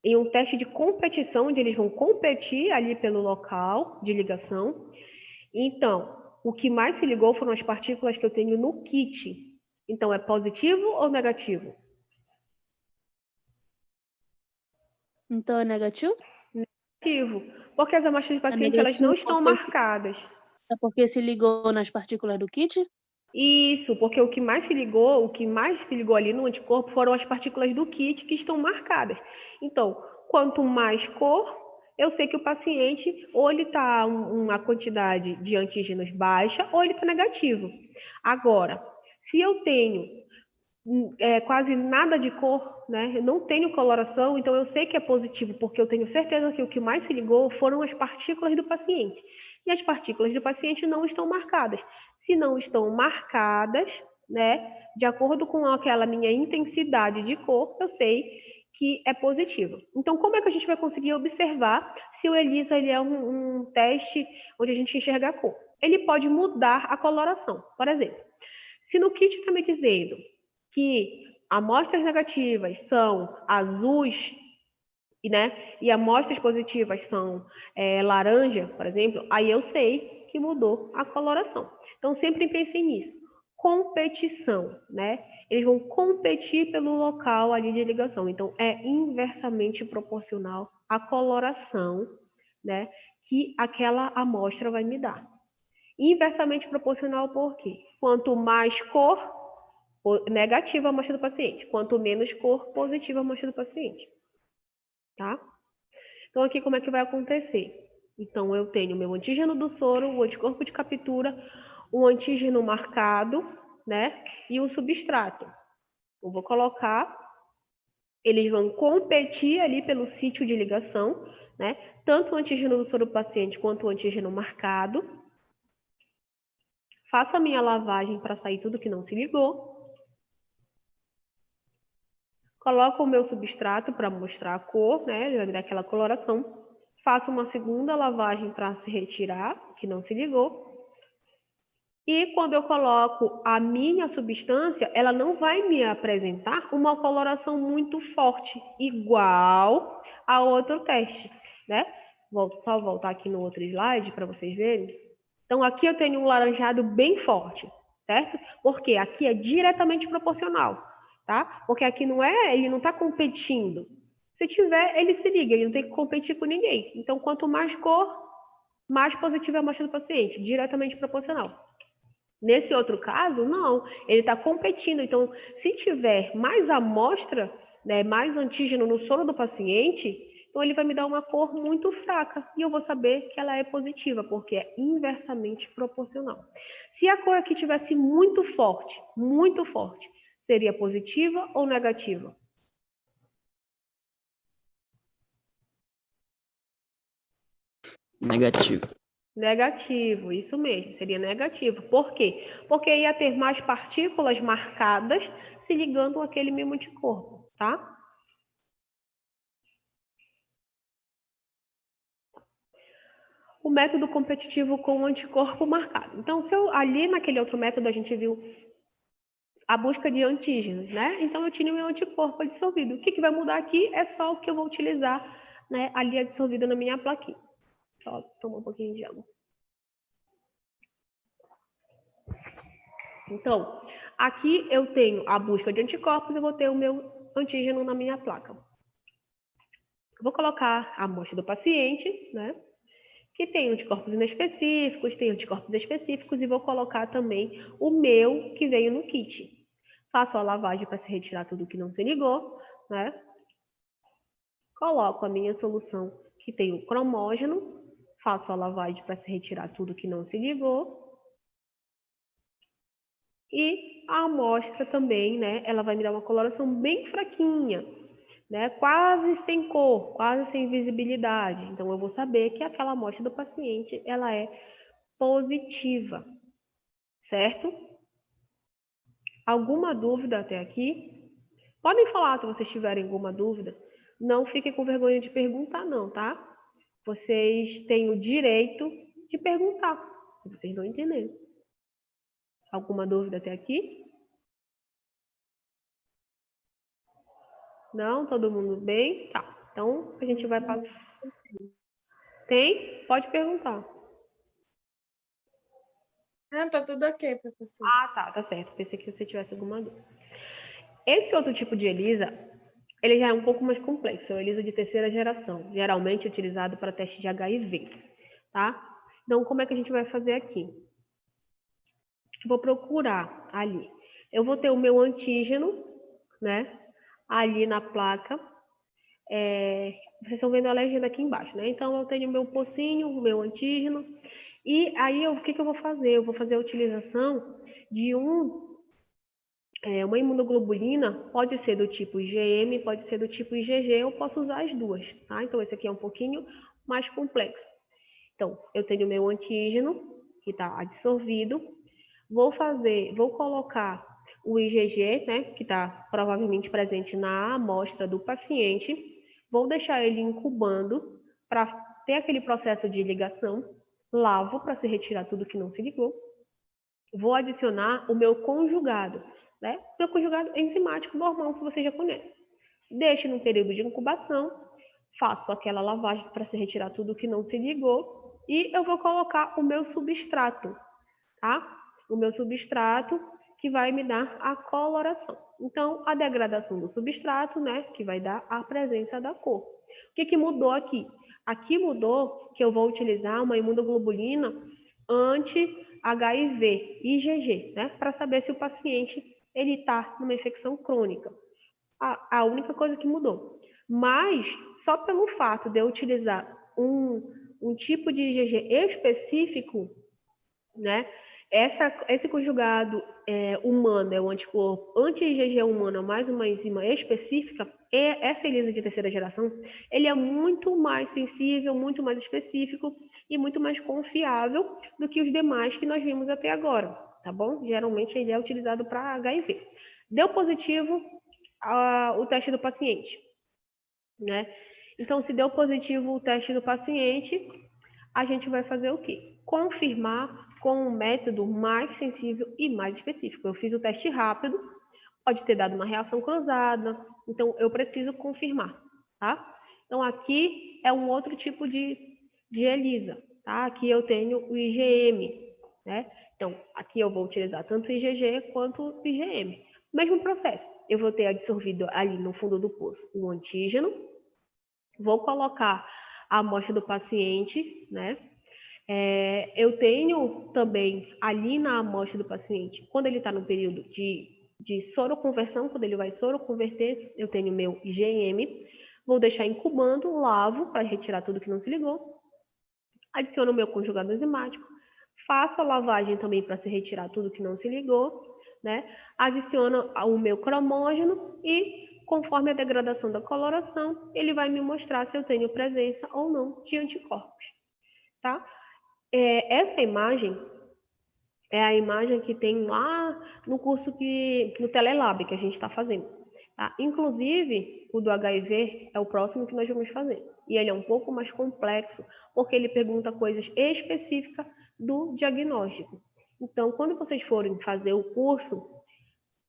em um teste de competição, onde eles vão competir ali pelo local de ligação, então, o que mais se ligou foram as partículas que eu tenho no kit. Então, é positivo ou negativo? Então, é negativo? Negativo. Porque as amostras de paciente, elas negativo não estão marcadas. É porque se ligou nas partículas do kit? Isso, porque o que mais se ligou ali no anticorpo foram as partículas do kit que estão marcadas. Então, quanto mais cor, eu sei que o paciente ou ele está uma quantidade de antígenos baixa ou ele está negativo. Agora, se eu tenho quase nada de cor, né? Eu não tenho coloração, então eu sei que é positivo, porque eu tenho certeza que o que mais se ligou foram as partículas do paciente. E as partículas do paciente não estão marcadas. Se não estão marcadas, né, de acordo com aquela minha intensidade de cor, eu sei que é positivo. Então, como é que a gente vai conseguir observar se o ELISA ele é um teste onde a gente enxerga a cor? Ele pode mudar a coloração. Por exemplo, se no kit está me dizendo que amostras negativas são azuis, né, e amostras positivas são laranja, por exemplo, aí eu sei que mudou a coloração. Então, sempre pensem nisso. Competição, né? Eles vão competir pelo local ali de ligação. Então, é inversamente proporcional à coloração, né, que aquela amostra vai me dar. Inversamente proporcional por quê? Quanto mais cor, negativa a amostra do paciente. Quanto menos cor, positiva a amostra do paciente. Tá? Então, aqui como é que vai acontecer? Então, eu tenho meu antígeno do soro, o anticorpo de captura, o antígeno marcado, né? E o substrato. Eu vou colocar, eles vão competir ali pelo sítio de ligação, né? Tanto o antígeno do soro do paciente quanto o antígeno marcado. Faço a minha lavagem para sair tudo que não se ligou. Coloco o meu substrato para mostrar a cor, né? Já dar aquela coloração. Faço uma segunda lavagem para se retirar, que não se ligou. E quando eu coloco a minha substância, ela não vai me apresentar uma coloração muito forte, igual a outro teste, né? Vou só voltar aqui no outro slide para vocês verem. Então, aqui eu tenho um laranjado bem forte, certo? Porque aqui é diretamente proporcional, tá? Porque aqui ele não está competindo. Se tiver, ele se liga, ele não tem que competir com ninguém. Então, quanto mais cor, mais positiva é a amostra do paciente, diretamente proporcional. Nesse outro caso, não, ele está competindo. Então, se tiver mais amostra, né, mais antígeno no soro do paciente, Então, ele vai me dar uma cor muito fraca e eu vou saber que ela é positiva, porque é inversamente proporcional. Se a cor aqui tivesse muito forte, seria positiva ou negativa? Negativo. Negativo, isso mesmo, seria negativo. Por quê? Porque ia ter mais partículas marcadas se ligando àquele mesmo anticorpo, tá? O método competitivo com o anticorpo marcado. Então, ali naquele outro método a gente viu a busca de antígenos, né? Então, eu tinha o meu anticorpo dissolvido. O que vai mudar aqui é só o que eu vou utilizar, né, ali dissolvido na minha plaquinha. Só tomar um pouquinho de água. Então, aqui eu tenho a busca de anticorpos, eu vou ter o meu antígeno na minha placa. Vou colocar a amostra do paciente, né? Que tem anticorpos inespecíficos, tem anticorpos específicos, e vou colocar também o meu que veio no kit. Faço a lavagem para se retirar tudo que não se ligou, né? Coloco a minha solução que tem o cromógeno, faço a lavagem para se retirar tudo que não se ligou. E a amostra também, né? Ela vai me dar uma coloração bem fraquinha, né? Quase sem cor, quase sem visibilidade. Então, eu vou saber que aquela amostra do paciente, ela é positiva, certo? Alguma dúvida até aqui? Podem falar se vocês tiverem alguma dúvida. Não fiquem com vergonha de perguntar, não, tá? Vocês têm o direito de perguntar, se vocês não entenderem. Alguma dúvida até aqui? Não? Todo mundo bem? Tá. Então, a gente vai passar. Tem? Pode perguntar. Tá tudo ok, professor. Tá certo. Pensei que você tivesse alguma dúvida. Esse outro tipo de ELISA, ele já é um pouco mais complexo. É o ELISA de terceira geração, geralmente utilizado para teste de HIV, tá? Então, como é que a gente vai fazer aqui? Vou procurar ali. Eu vou ter o meu antígeno, né? Ali na placa. Vocês estão vendo a legenda aqui embaixo, né? Então, eu tenho o meu pocinho, o meu antígeno. E aí, o que eu vou fazer? Eu vou fazer a utilização de uma imunoglobulina, pode ser do tipo IgM, pode ser do tipo IgG, eu posso usar as duas, tá? Então, esse aqui é um pouquinho mais complexo. Então, eu tenho o meu antígeno, que está adsorvido. Vou colocar o IgG, né, que está provavelmente presente na amostra do paciente. Vou deixar ele incubando para ter aquele processo de ligação. Lavo para se retirar tudo que não se ligou. Vou adicionar o meu conjugado, né? Meu conjugado enzimático normal que você já conhece. Deixo no período de incubação, faço aquela lavagem para se retirar tudo que não se ligou e eu vou colocar o meu substrato, tá? O meu substrato que vai me dar a coloração. Então, a degradação do substrato, né, que vai dar a presença da cor. O que mudou aqui? Aqui mudou que eu vou utilizar uma imunoglobulina anti-HIV, IgG, né, para saber se o paciente ele está numa infecção crônica. A única coisa que mudou. Mas, só pelo fato de eu utilizar um tipo de IgG específico, né, esse conjugado humano é o anticorpo anti-IgG humano mais uma enzima específica, essa ELISA de terceira geração, ele é muito mais sensível, muito mais específico e muito mais confiável do que os demais que nós vimos até agora, tá bom? Geralmente ele é utilizado para HIV. Deu positivo o teste do paciente, né? Então, se deu positivo o teste do paciente, a gente vai fazer o quê? Confirmar com um método mais sensível e mais específico. Eu fiz o teste rápido, pode ter dado uma reação cruzada, então eu preciso confirmar, tá? Então, aqui é um outro tipo de ELISA, tá? Aqui eu tenho o IgM, né? Então, aqui eu vou utilizar tanto o IgG quanto o IgM. Mesmo processo, eu vou ter absorvido ali no fundo do poço o antígeno, vou colocar a amostra do paciente, né? Eu tenho também ali na amostra do paciente, quando ele está no período de soroconversão, quando ele vai soroconverter, eu tenho meu IgM, Vou deixar incubando, lavo para retirar tudo que não se ligou. Adiciono o meu conjugado enzimático. Faço a lavagem também para se retirar tudo que não se ligou, né? Adiciono o meu cromógeno e, conforme a degradação da coloração, ele vai me mostrar se eu tenho presença ou não de anticorpos, tá? Essa imagem é a imagem que tem lá no curso no Telelab que a gente está fazendo. Tá? Inclusive, o do HIV é o próximo que nós vamos fazer. E ele é um pouco mais complexo, porque ele pergunta coisas específicas do diagnóstico. Então, quando vocês forem fazer o curso,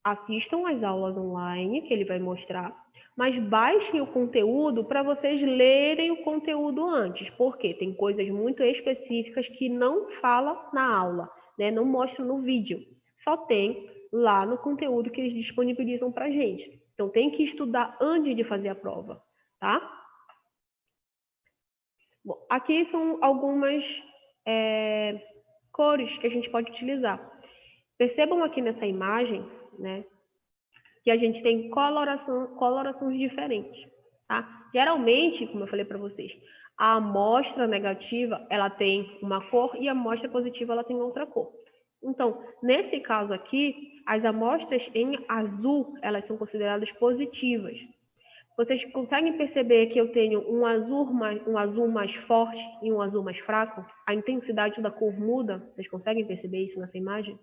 assistam às aulas online, que ele vai mostrar, mas baixem o conteúdo para vocês lerem o conteúdo antes, porque tem coisas muito específicas que não fala na aula, né? Não mostra no vídeo, só tem lá no conteúdo que eles disponibilizam para a gente. Então, tem que estudar antes de fazer a prova, tá? Bom, aqui são algumas cores que a gente pode utilizar. Percebam aqui nessa imagem, né, que a gente tem colorações diferentes, tá? Geralmente, como eu falei para vocês, a amostra negativa, ela tem uma cor e a amostra positiva, ela tem outra cor. Então, nesse caso aqui, as amostras em azul, elas são consideradas positivas. Vocês conseguem perceber que eu tenho um azul mais forte e um azul mais fraco? A intensidade da cor muda? Vocês conseguem perceber isso nessa imagem?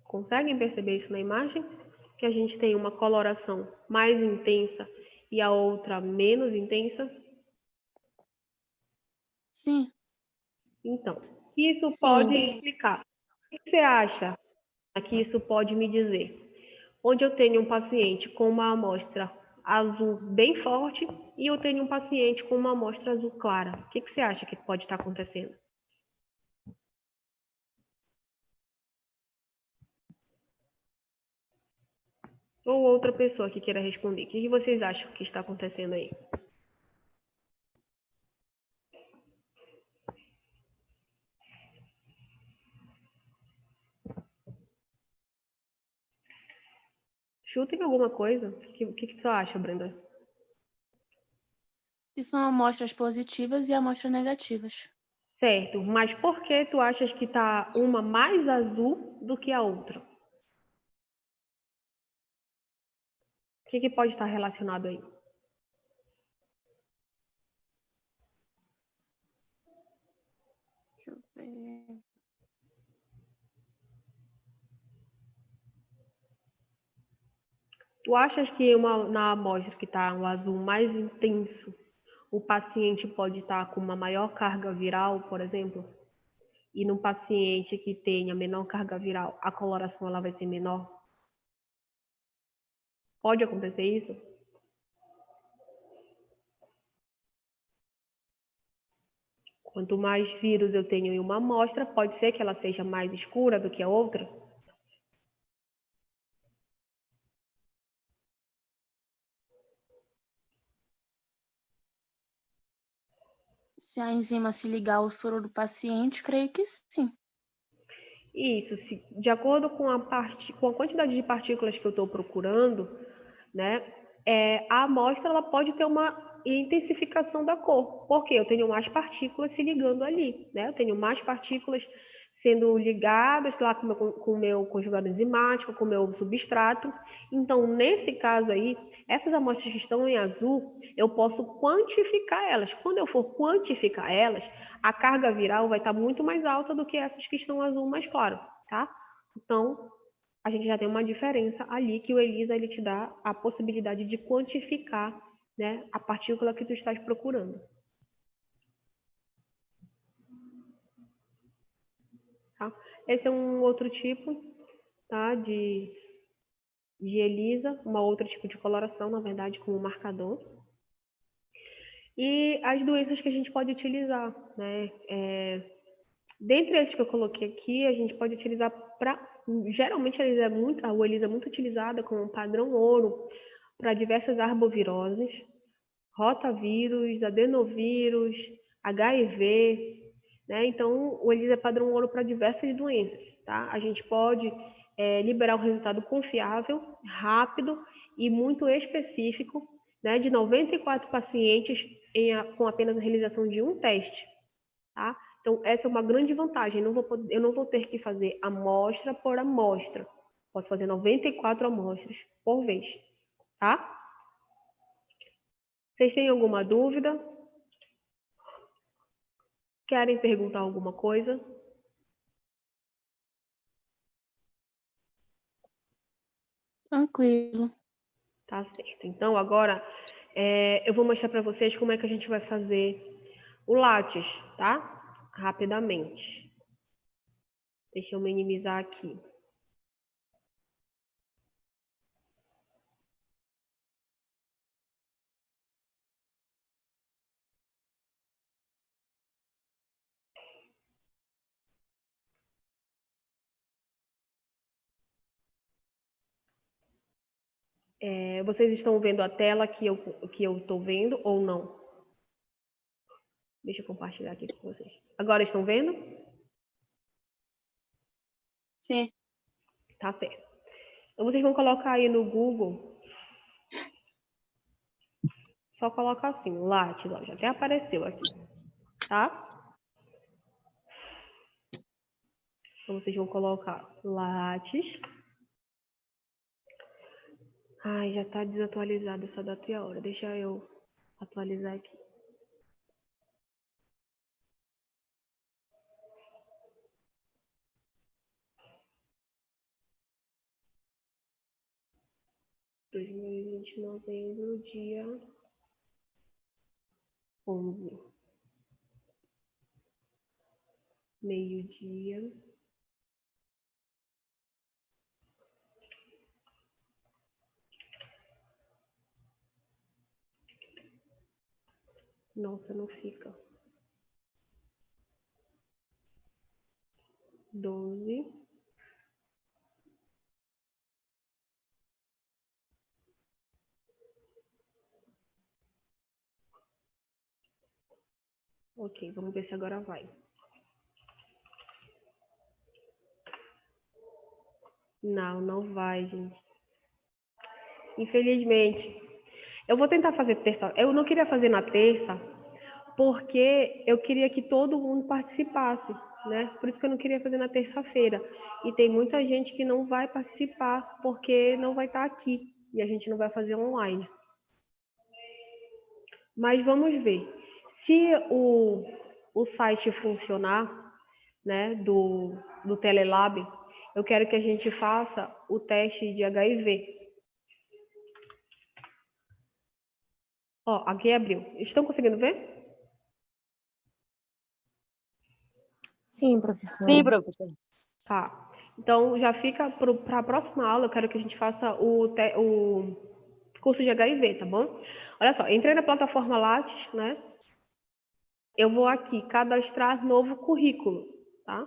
Conseguem perceber isso na imagem? Que a gente tem uma coloração mais intensa e a outra menos intensa? Sim. Então, isso Sim. pode explicar. O que você acha que isso pode me dizer? Onde eu tenho um paciente com uma amostra azul bem forte e eu tenho um paciente com uma amostra azul clara. O que você acha que pode estar acontecendo? Ou outra pessoa que queira responder. O que vocês acham que está acontecendo aí? Chutem alguma coisa. O que você acha, Brenda? Que são amostras positivas e amostras negativas. Certo, mas por que tu achas que tá uma mais azul do que a outra? O que pode estar relacionado aí? Deixa eu ver. Tu achas que na amostra que está um azul mais intenso, o paciente pode estar com uma maior carga viral, por exemplo? E num paciente que tenha menor carga viral, a coloração ela vai ser menor? Pode acontecer isso? Quanto mais vírus eu tenho em uma amostra, pode ser que ela seja mais escura do que a outra? Se a enzima se ligar ao soro do paciente, creio que sim. Isso, de acordo com a quantidade de partículas que eu estou procurando, né, a amostra ela pode ter uma intensificação da cor, porque eu tenho mais partículas se ligando ali, né? Eu tenho mais partículas sendo ligadas lá com o meu conjugado enzimático, com o meu substrato. Então, nesse caso aí, essas amostras que estão em azul, eu posso quantificar elas. Quando eu for quantificar elas, a carga viral vai estar muito mais alta do que essas que estão azul mais claro, tá? Então, a gente já tem uma diferença ali que o ELISA ele te dá a possibilidade de quantificar, né, a partícula que tu estás procurando. Tá? Esse é um outro tipo, tá, de ELISA, uma outra tipo de coloração, na verdade, como marcador. E as doenças que a gente pode utilizar, né? Dentre esses que eu coloquei aqui, a gente pode utilizar para... Geralmente, a ELISA é muito utilizada como padrão ouro para diversas arboviroses, rotavírus, adenovírus, HIV, né? Então, o ELISA é padrão ouro para diversas doenças, tá? A gente pode liberar um resultado confiável, rápido e muito específico, né? De 94 pacientes com apenas a realização de um teste, tá? Então, essa é uma grande vantagem. Eu não vou ter que fazer amostra por amostra. Posso fazer 94 amostras por vez, tá? Vocês têm alguma dúvida? Querem perguntar alguma coisa? Tranquilo. Tá certo. Então, agora eu vou mostrar para vocês como é que a gente vai fazer o Lattes, tá? Rapidamente. Deixa eu minimizar aqui. Vocês estão vendo a tela que eu estou vendo ou não? Deixa eu compartilhar aqui com vocês. Agora estão vendo? Sim. Tá certo. Então, vocês vão colocar aí no Google. Só coloca assim, Lattes, ó, já até apareceu aqui, tá? Então, vocês vão colocar Lattes. Ai, já está desatualizada essa data e a hora. Deixa eu atualizar aqui. (2020, novembro, dia 11. Meio-dia. Nossa, não fica. 12. Ok, vamos ver se agora vai. Não, não vai, gente. Infelizmente. Eu vou tentar fazer terça. Eu não queria fazer na terça, porque eu queria que todo mundo participasse, né? Por isso que eu não queria fazer na terça-feira. E tem muita gente que não vai participar, porque não vai estar aqui. E a gente não vai fazer online. Mas vamos ver. Se o site funcionar, né, do Telelab, eu quero que a gente faça o teste de HIV. Ó, aqui abriu. Estão conseguindo ver? Sim, professora. Sim, professor. Tá. Então, já fica para a próxima aula, eu quero que a gente faça o curso de HIV, tá bom? Olha só, entrei na plataforma Lattes, né? Eu vou aqui cadastrar novo currículo, tá?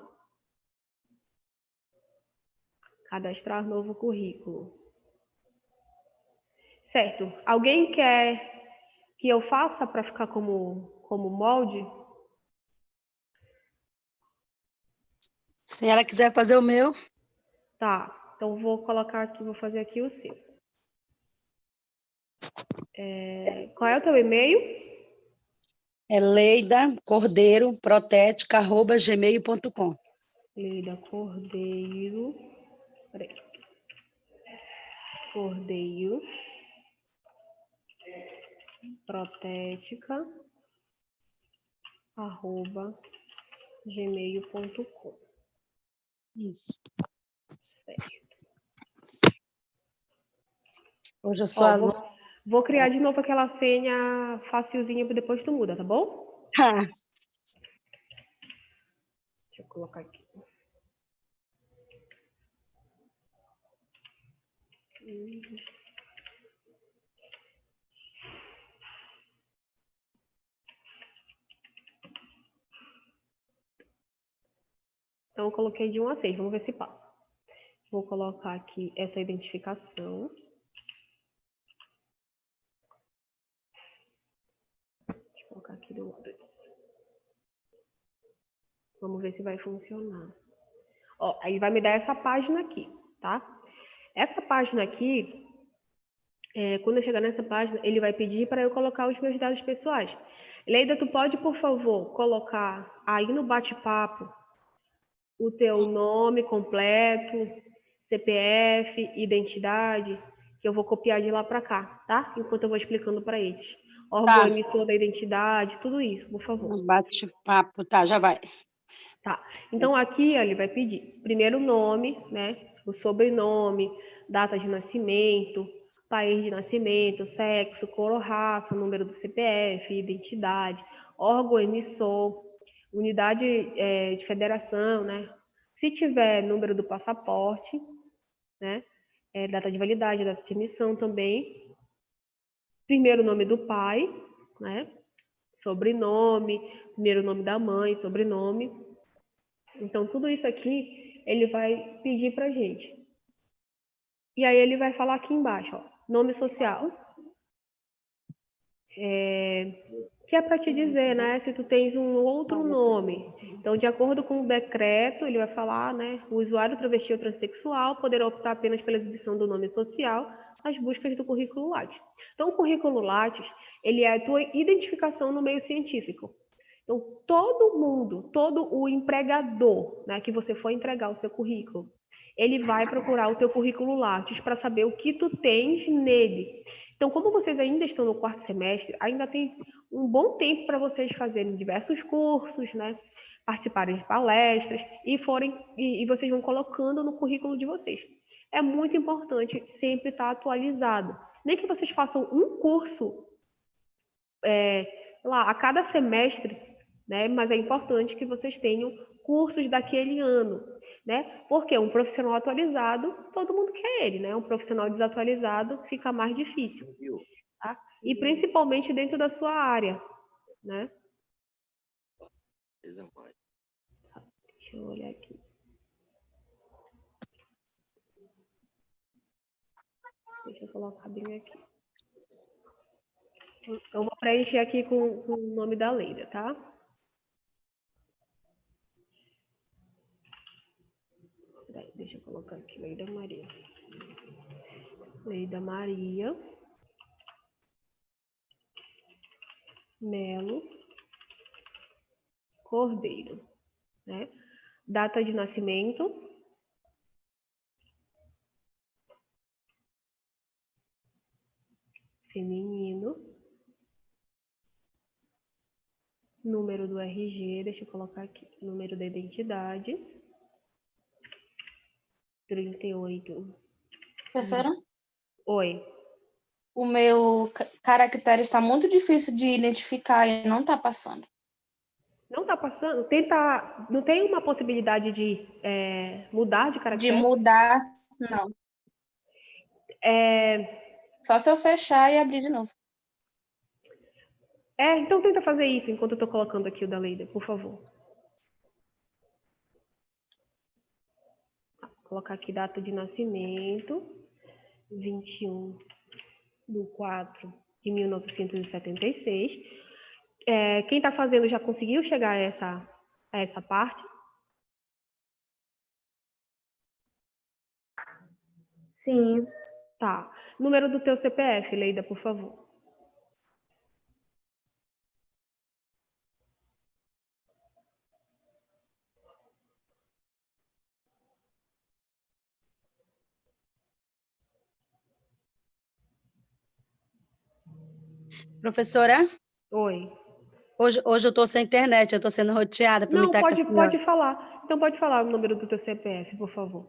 Cadastrar novo currículo. Certo. Alguém quer que eu faça para ficar como molde? Se ela quiser fazer o meu, Tá. Então, vou colocar aqui, vou fazer aqui o seu. Qual é o teu e-mail? é leidacordeiroprotética@gmail.com. Leida Cordeiro. Peraí. Cordeiro. Protética. @gmail.com. Isso. Certo. Hoje eu sou Ó, aluna. vou criar de novo aquela senha facilzinha para depois tu muda, tá bom? Ah, Deixa eu colocar aqui. Então, eu coloquei de 1 a 6. Vamos ver se passa. Vou colocar aqui essa identificação. Deixa eu colocar aqui do lado. Vamos ver se vai funcionar. Ó, aí vai me dar essa página aqui, tá? Essa página aqui, quando eu chegar nessa página, ele vai pedir para eu colocar os meus dados pessoais. Leida, tu pode, por favor, colocar aí no bate-papo o teu nome completo, CPF, identidade, que eu vou copiar de lá para cá, tá? Enquanto eu vou explicando para eles. Órgão Tá. emissor da identidade, tudo isso, por favor. Um bate-papo, tá, já vai. Tá. Então, aqui ele vai pedir primeiro o nome, né? O sobrenome, data de nascimento, país de nascimento, sexo, cor ou raça, número do CPF, identidade, órgão emissor, unidade de federação, né? Se tiver número do passaporte, né? Data de validade, data de emissão também. Primeiro nome do pai, né? Sobrenome, primeiro nome da mãe, sobrenome. Então, tudo isso aqui, ele vai pedir pra gente. E aí ele vai falar aqui embaixo, ó, nome social, que é para te dizer, né, se tu tens um outro nome. Então, de acordo com o decreto, ele vai falar, né, o usuário travesti ou transexual poderá optar apenas pela exibição do nome social nas buscas do currículo Lattes. Então, o currículo Lattes, ele é a tua identificação no meio científico. Então, todo mundo, todo o empregador, né, que você for entregar o seu currículo, ele vai procurar o teu currículo Lattes para saber o que tu tens nele. Então, como vocês ainda estão no quarto semestre, ainda tem um bom tempo para vocês fazerem diversos cursos, né, participarem de palestras e vocês vão colocando no currículo de vocês. É muito importante sempre estar atualizado. Nem que vocês façam um curso lá a cada semestre, né? Mas é importante que vocês tenham cursos daquele ano, né? Porque um profissional atualizado, todo mundo quer ele, né? Um profissional desatualizado fica mais difícil, tá? E principalmente dentro da sua área, né? Deixa eu olhar aqui. Deixa eu colocar bem aqui. Eu vou preencher aqui com o nome da Leida, tá? Deixa eu colocar aqui, Leida Maria. Leida Maria Melo Cordeiro, né? Data de nascimento. Feminino. Número do RG, deixa eu colocar aqui. Número da identidade. 38. Professora, Oi. o meu caractere está muito difícil de identificar e não está passando. Não está passando? Tenta. Não tem uma possibilidade de mudar de De caractere? mudar, não. Só se eu fechar e abrir de novo. Então tenta fazer isso enquanto eu estou colocando aqui o da Leida, por favor. Vou colocar aqui data de nascimento, 21/4/1976. Quem está fazendo já conseguiu chegar a essa parte? Sim. Tá. Número do teu CPF, Leida, por favor. Professora, Oi. hoje eu estou sem internet, eu estou sendo roteada para me Não, estar com a senhora. pode falar. Então pode falar o número do teu CPF, por favor.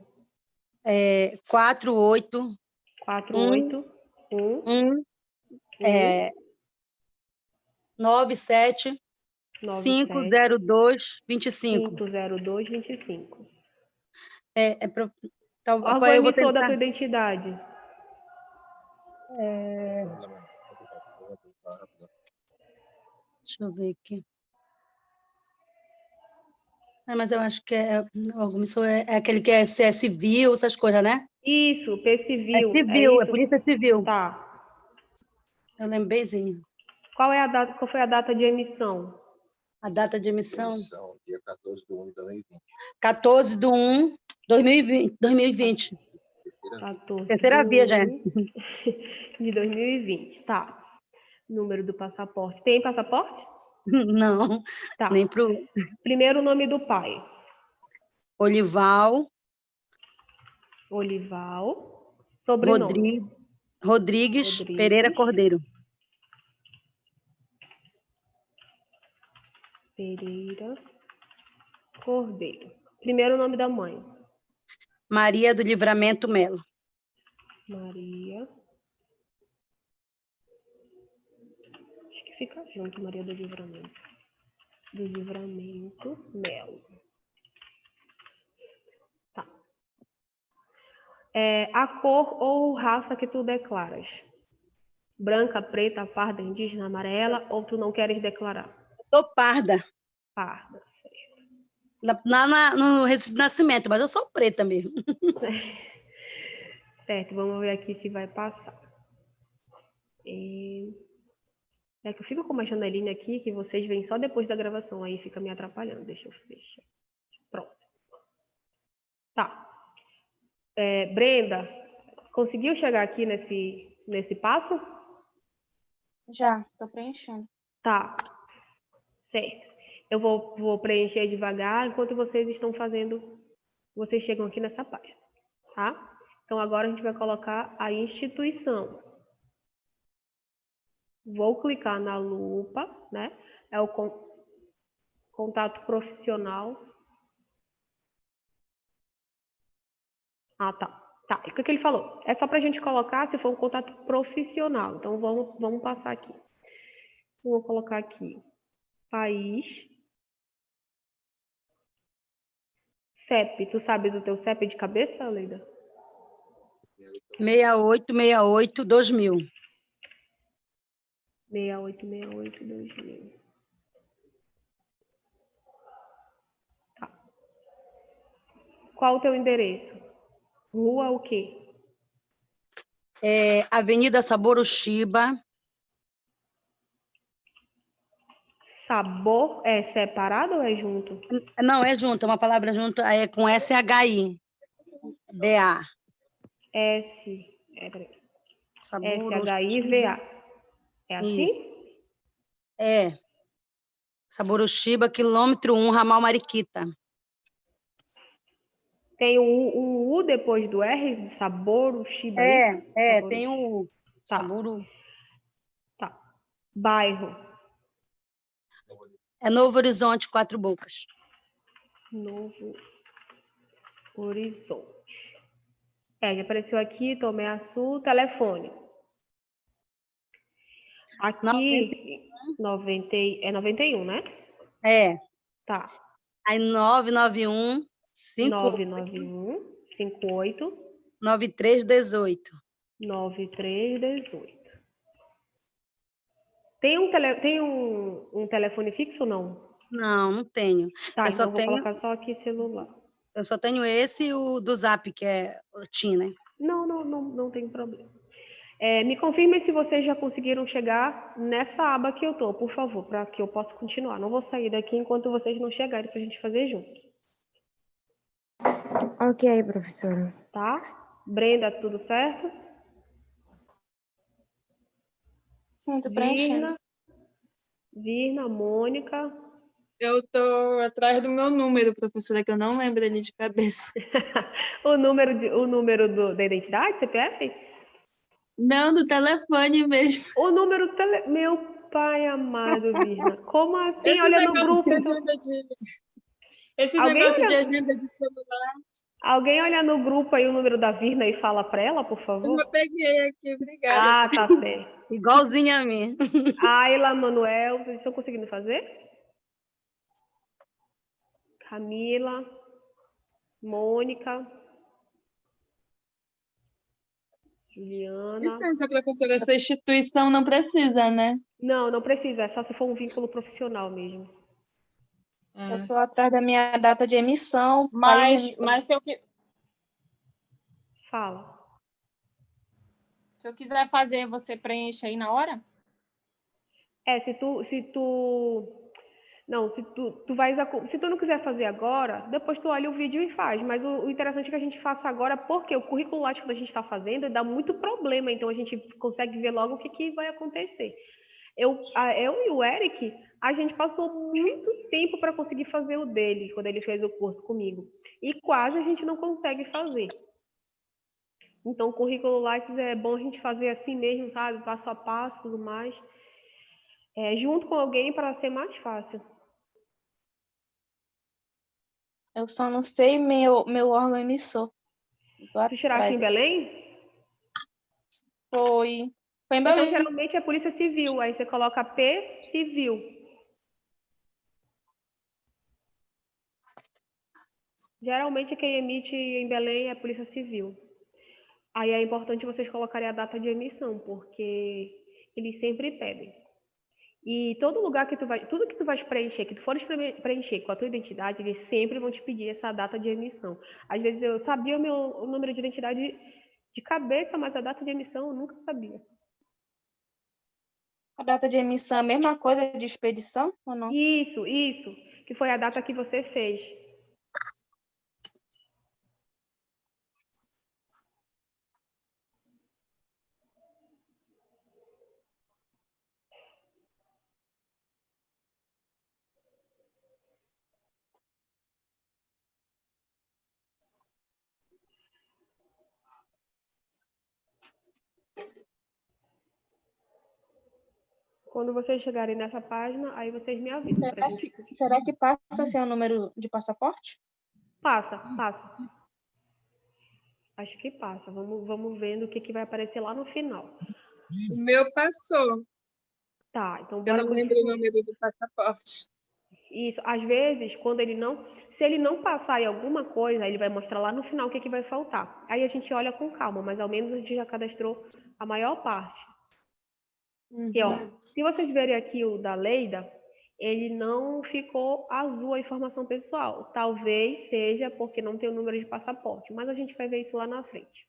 48 481 97 502 25. 502 25. Então, eu vou emissor da tentar. tua identidade. Deixa eu ver aqui. Mas eu acho que é aquele que é civil, essas coisas, né? Isso, P civil. É civil, é isso? polícia civil. Tá. Eu lembro bemzinho. Qual foi a data de emissão? A data de emissão? Emissão, dia 14/1/2020. 14/1/2020. 14 Terceira de via já. 1 de 2020. Tá. Número do passaporte. Tem passaporte? Não, Tá. nem pro Primeiro nome do pai. Olival Olival. Sobrenome. Rodrigues Rodrigues. Pereira Cordeiro. Pereira Cordeiro. Primeiro nome da mãe. Maria do Livramento Melo. Maria. Acho que fica junto, Maria do Livramento. Do Livramento Melo. Tá. A cor ou raça que tu declaras? Branca, preta, parda, indígena, amarela, ou tu não queres declarar? Sou parda, Parda. no registro de nascimento, mas eu sou preta mesmo. Certo, vamos ver aqui se vai passar. É que eu fico com uma janelinha aqui que vocês veem só depois da gravação, aí fica me atrapalhando. Deixa eu fechar. Pronto. Tá. Brenda, conseguiu chegar aqui nesse passo? Já, tô preenchendo. Tá. Certo. Eu vou preencher devagar enquanto vocês estão fazendo. Vocês chegam aqui nessa página. Tá? Então, agora a gente vai colocar a instituição. Vou clicar na lupa, né? É o contato profissional. Ah, tá. Tá. E o que ele falou? É só para a gente colocar se for um contato profissional. Então, vamos passar aqui. Vou colocar aqui. País. CEP. Tu sabes o teu CEP de cabeça, Leida? 6868-2000. 6868-2000. Tá. Qual o teu endereço? Rua o quê? Avenida Saboruxiba. Sabor é separado ou é junto? Não, é junto, é uma palavra junto, é com SHI. BA. Peraí. Saboruxiba. SHIVA. É assim? Isso. Saboruxiba, quilômetro 1, ramal Mariquita. Tem um U depois do R de sabor, o Shiba. Tem o Tá. Saboru. Tá. Bairro. É Novo Horizonte, Quatro Bocas. Novo Horizonte. Já apareceu aqui, Tomé Açu, telefone. Aqui, 91, né? Tá. Aí 991 58 9318. 9318. Tem um telefone fixo ou não? Não tenho. Tá, Eu então só eu vou tenho, colocar só aqui celular. eu só tenho esse e o do Zap, que é o TIM, né? Não tem problema. Me confirme se vocês já conseguiram chegar nessa aba que eu tô, por favor, para que eu possa continuar. Não vou sair daqui enquanto vocês não chegarem para a gente fazer junto. Ok, professora. Tá? Brenda, tudo certo? Sim, tô preenchendo. Virna, Mônica. Eu tô atrás do meu número, professora, que eu não lembro ele de cabeça. O número da identidade, CPF? Não, do telefone mesmo. O número do telefone. Meu pai amado, Virna. Como assim? Esse Olha no negócio grupo. de Então. agenda Esse Alguém negócio de olha- agenda de celular, Alguém olha no grupo aí o número da Virna e fala para ela, por eu favor? já peguei aqui, obrigada. Ah, tá certo. Igualzinho a mim. Ayla, Manuel, vocês estão conseguindo fazer? Camila, Mônica, Juliana. Licença, professora, essa instituição não precisa, né? Não precisa, é só se for um vínculo profissional mesmo. Eu sou atrás da minha data de emissão. Mas se Fala. eu quiser fazer, você preenche aí na hora? Não, se tu não quiser fazer agora, depois tu olha o vídeo e faz. Mas o interessante é que a gente faça agora, porque o currículo Lattes que a gente está fazendo dá muito problema, então a gente consegue ver logo o que vai acontecer. Eu e o Eric, a gente passou muito tempo para conseguir fazer o dele, quando ele fez o curso comigo. E quase a gente não consegue fazer. Então, o currículo Lattes é bom a gente fazer assim mesmo, sabe? Passo a passo, tudo mais. Junto com alguém para ser mais fácil. Eu só não sei meu órgão emissor. Tô Tu tiraste em atrás. Belém? Foi em Então, Belém. geralmente é Polícia Civil. Aí você coloca P Civil. Geralmente quem emite em Belém é a Polícia Civil. Aí é importante vocês colocarem a data de emissão, porque eles sempre pedem. E todo lugar que tudo que tu vais preencher, que tu fores preencher com a tua identidade, eles sempre vão te pedir essa data de emissão. Às vezes eu sabia o número de identidade de cabeça, mas a data de emissão eu nunca sabia. A data de emissão é a mesma coisa de expedição ou não? Isso, que foi a data que você fez. Quando vocês chegarem nessa página, aí vocês me avisam pra gente. Será que passa sem o número de passaporte? Passa. Acho que passa. Vamos vendo o que vai aparecer lá no final. O meu passou. Tá, então Eu bora não lembro o continuar. número do passaporte. Isso, às vezes, se ele não passar em alguma coisa, ele vai mostrar lá no final o que vai faltar. Aí a gente olha com calma, mas ao menos a gente já cadastrou a maior parte. E, ó, se vocês verem aqui o da Leida, ele não ficou azul a informação pessoal. Talvez seja porque não tem o número de passaporte, mas a gente vai ver isso lá na frente.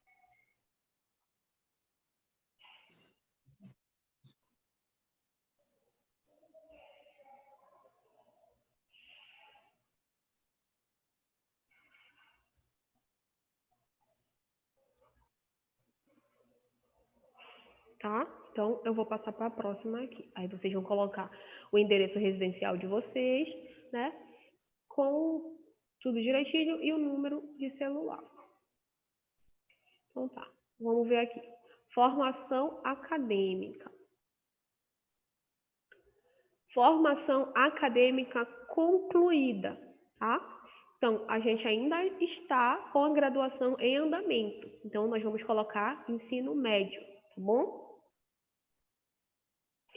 Tá? Então, eu vou passar para a próxima aqui. Aí vocês vão colocar o endereço residencial de vocês, né? Com tudo direitinho e o número de celular. Então tá, vamos ver aqui. Formação acadêmica. Formação acadêmica concluída, tá? Então, a gente ainda está com a graduação em andamento. Então, nós vamos colocar ensino médio, tá bom?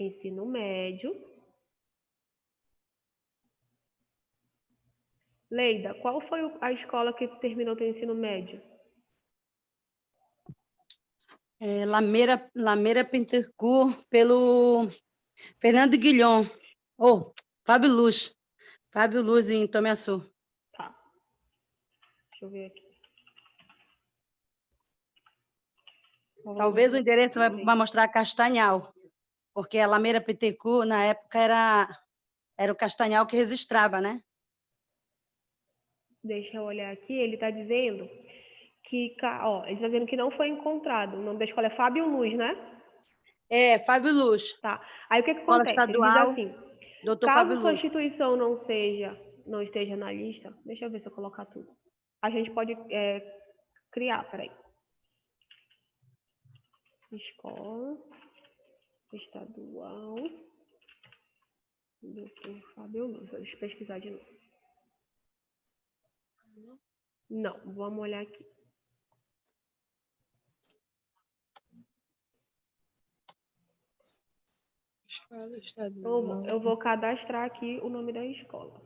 Ensino médio. Leida, qual foi a escola que terminou teu ensino médio? Lameira Pentecourt, pelo Fernando Guilhom. Fábio Luz. Fábio Luz, em Tomiaçu. Tá. Deixa eu ver aqui. Talvez o endereço vai mostrar Castanhal, porque a Lameira Pentecourt, na época, era o Castanhal que registrava, né? Deixa eu olhar aqui, ele está dizendo que, ele está dizendo que não foi encontrado. O nome da escola é Fábio Luz, né? É, Fábio Luz. Tá. Aí o que Escola acontece? Ele diz Estadual, assim, Doutor caso Fábio sua Luz. instituição não esteja na lista, deixa eu ver se eu colocar tudo. A gente pode criar, peraí. Escola Estadual Doutor Fábio Luz. Deixa eu pesquisar de novo. Não, vamos olhar aqui. Então, eu vou cadastrar aqui o nome da escola.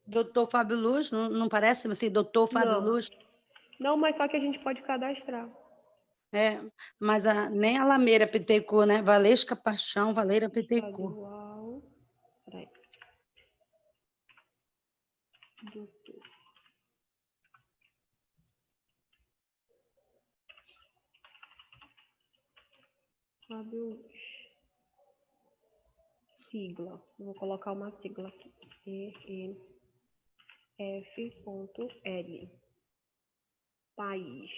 Doutor Fábio Luz, não parece assim, Doutor Fábio Luz? Não, mas só que a gente pode cadastrar. Mas nem a Lameira Pentecourt, né? Valesca Paixão, Valeira Pentecourt. Estadual. Peraí. Doutor. Fábio Luz. sigla. Vou colocar uma sigla aqui. ENF.L. País.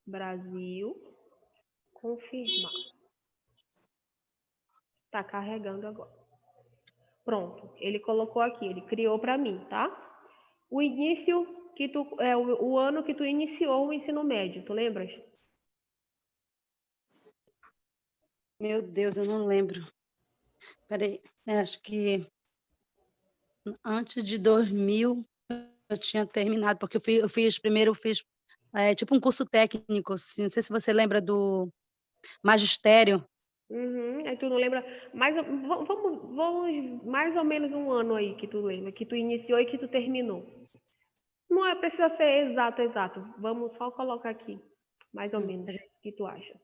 Brasil. Confirmar. Tá carregando agora. Pronto. Ele colocou aqui. Ele criou para mim, tá? O início que tu... o ano que tu iniciou o ensino médio. Tu lembras? Meu Deus, eu não lembro. Peraí, acho que antes de 2000 eu tinha terminado, porque eu fiz tipo um curso técnico, assim, não sei se você lembra do magistério. Uhum. Aí tu não lembra. Vamos mais ou menos um ano aí que tu lembra, que tu iniciou e que tu terminou. Não é precisa ser exato. Vamos só colocar aqui, mais ou menos, o que tu acha?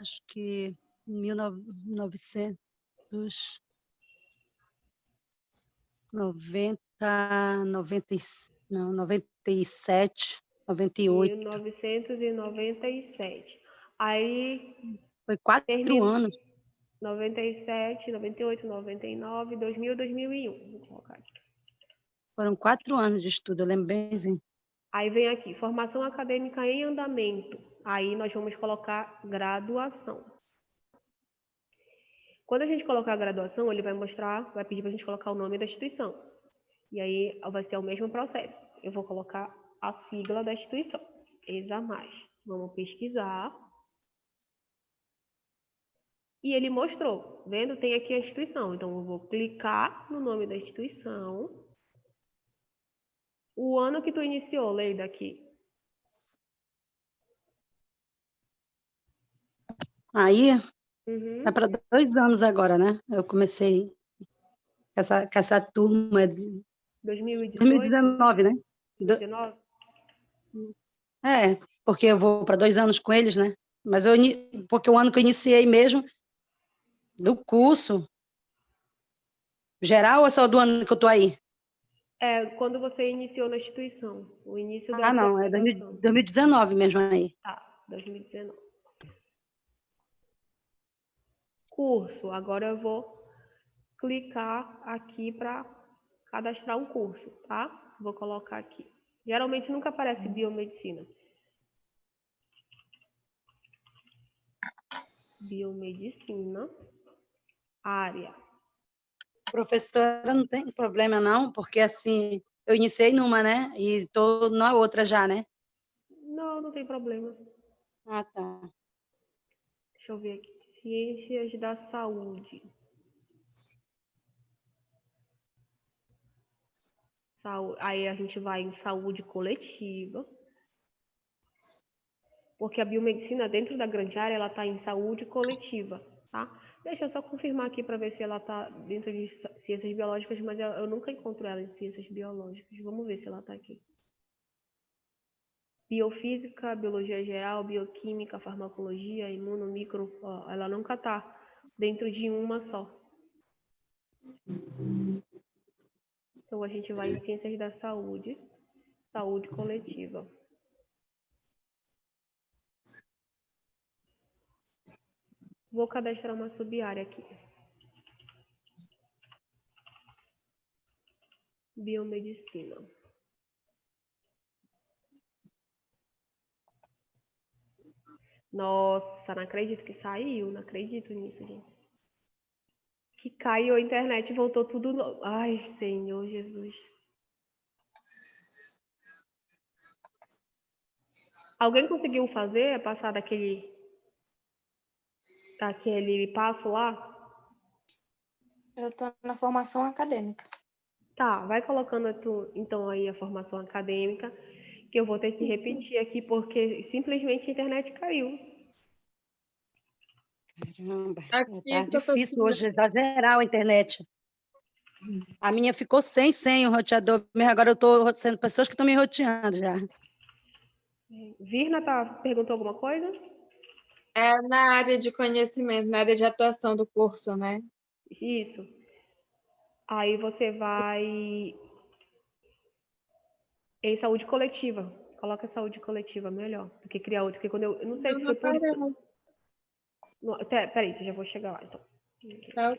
Acho que 1997, 98. 1997. Aí Foi 4 termina anos. 97, 98, 99, 2000, 2001. Vou colocar aqui. Foram 4 anos de estudo, eu lembro bemzinho. Aí vem aqui, formação acadêmica em andamento. Aí nós vamos colocar graduação. Quando a gente colocar a graduação, ele vai pedir para a gente colocar o nome da instituição. E aí vai ser o mesmo processo. Eu vou colocar a sigla da instituição. ESA+. Vamos pesquisar. E ele mostrou, vendo? Tem aqui a instituição. Então, eu vou clicar no nome da instituição. O ano que tu iniciou, Leida, aqui. Aí, Uhum. é para 2 anos agora, né? Eu comecei com essa turma de 2018? 2019, né? 2019? Porque eu vou para 2 anos com eles, né? Mas porque o ano que eu iniciei mesmo, do curso geral ou é só do ano que eu estou aí? É, quando você iniciou na instituição. O início da Não, é graduação. 2019 mesmo aí. Tá, 2019. Curso. Agora eu vou clicar aqui para cadastrar um curso, tá? Vou colocar aqui. Geralmente nunca aparece biomedicina. Biomedicina. Área. Professora, não tem problema não, porque assim, eu iniciei numa, né? E estou na outra já, né? Não, não tem problema. Ah, tá. Deixa eu ver aqui. Ciências da saúde. Aí a gente vai em saúde coletiva. Porque a biomedicina, dentro da grande área, ela está em saúde coletiva, tá? Deixa eu só confirmar aqui para ver se ela está dentro de ciências biológicas, mas eu nunca encontro ela em ciências biológicas. Vamos ver se ela está aqui. Biofísica, biologia geral, bioquímica, farmacologia, imuno, micro, ó, ela nunca está dentro de uma só. Então a gente vai em ciências da saúde, saúde coletiva. Vou cadastrar uma sub-área aqui. Biomedicina. Nossa, não acredito que saiu, não acredito nisso, gente. Que caiu a internet e voltou tudo. Ai, Senhor Jesus. Alguém conseguiu fazer, passar daquele passo lá? Eu estou na formação acadêmica. Tá, vai colocando então aí a formação acadêmica, que eu vou ter que repetir aqui, porque simplesmente a internet caiu. Caramba, Aqui, tá professora. difícil hoje, tá geral a internet. A minha ficou sem o roteador, mas agora eu estou sendo pessoas que estão me roteando já. Virna perguntou alguma coisa? É na área de conhecimento, na área de atuação do curso, né? Isso. Aí você vai em saúde coletiva. Coloca saúde coletiva melhor do que criar outro. Porque quando eu não sei Não, se não foi por isso. aparece. Peraí, que eu já vou chegar lá, então. Tá.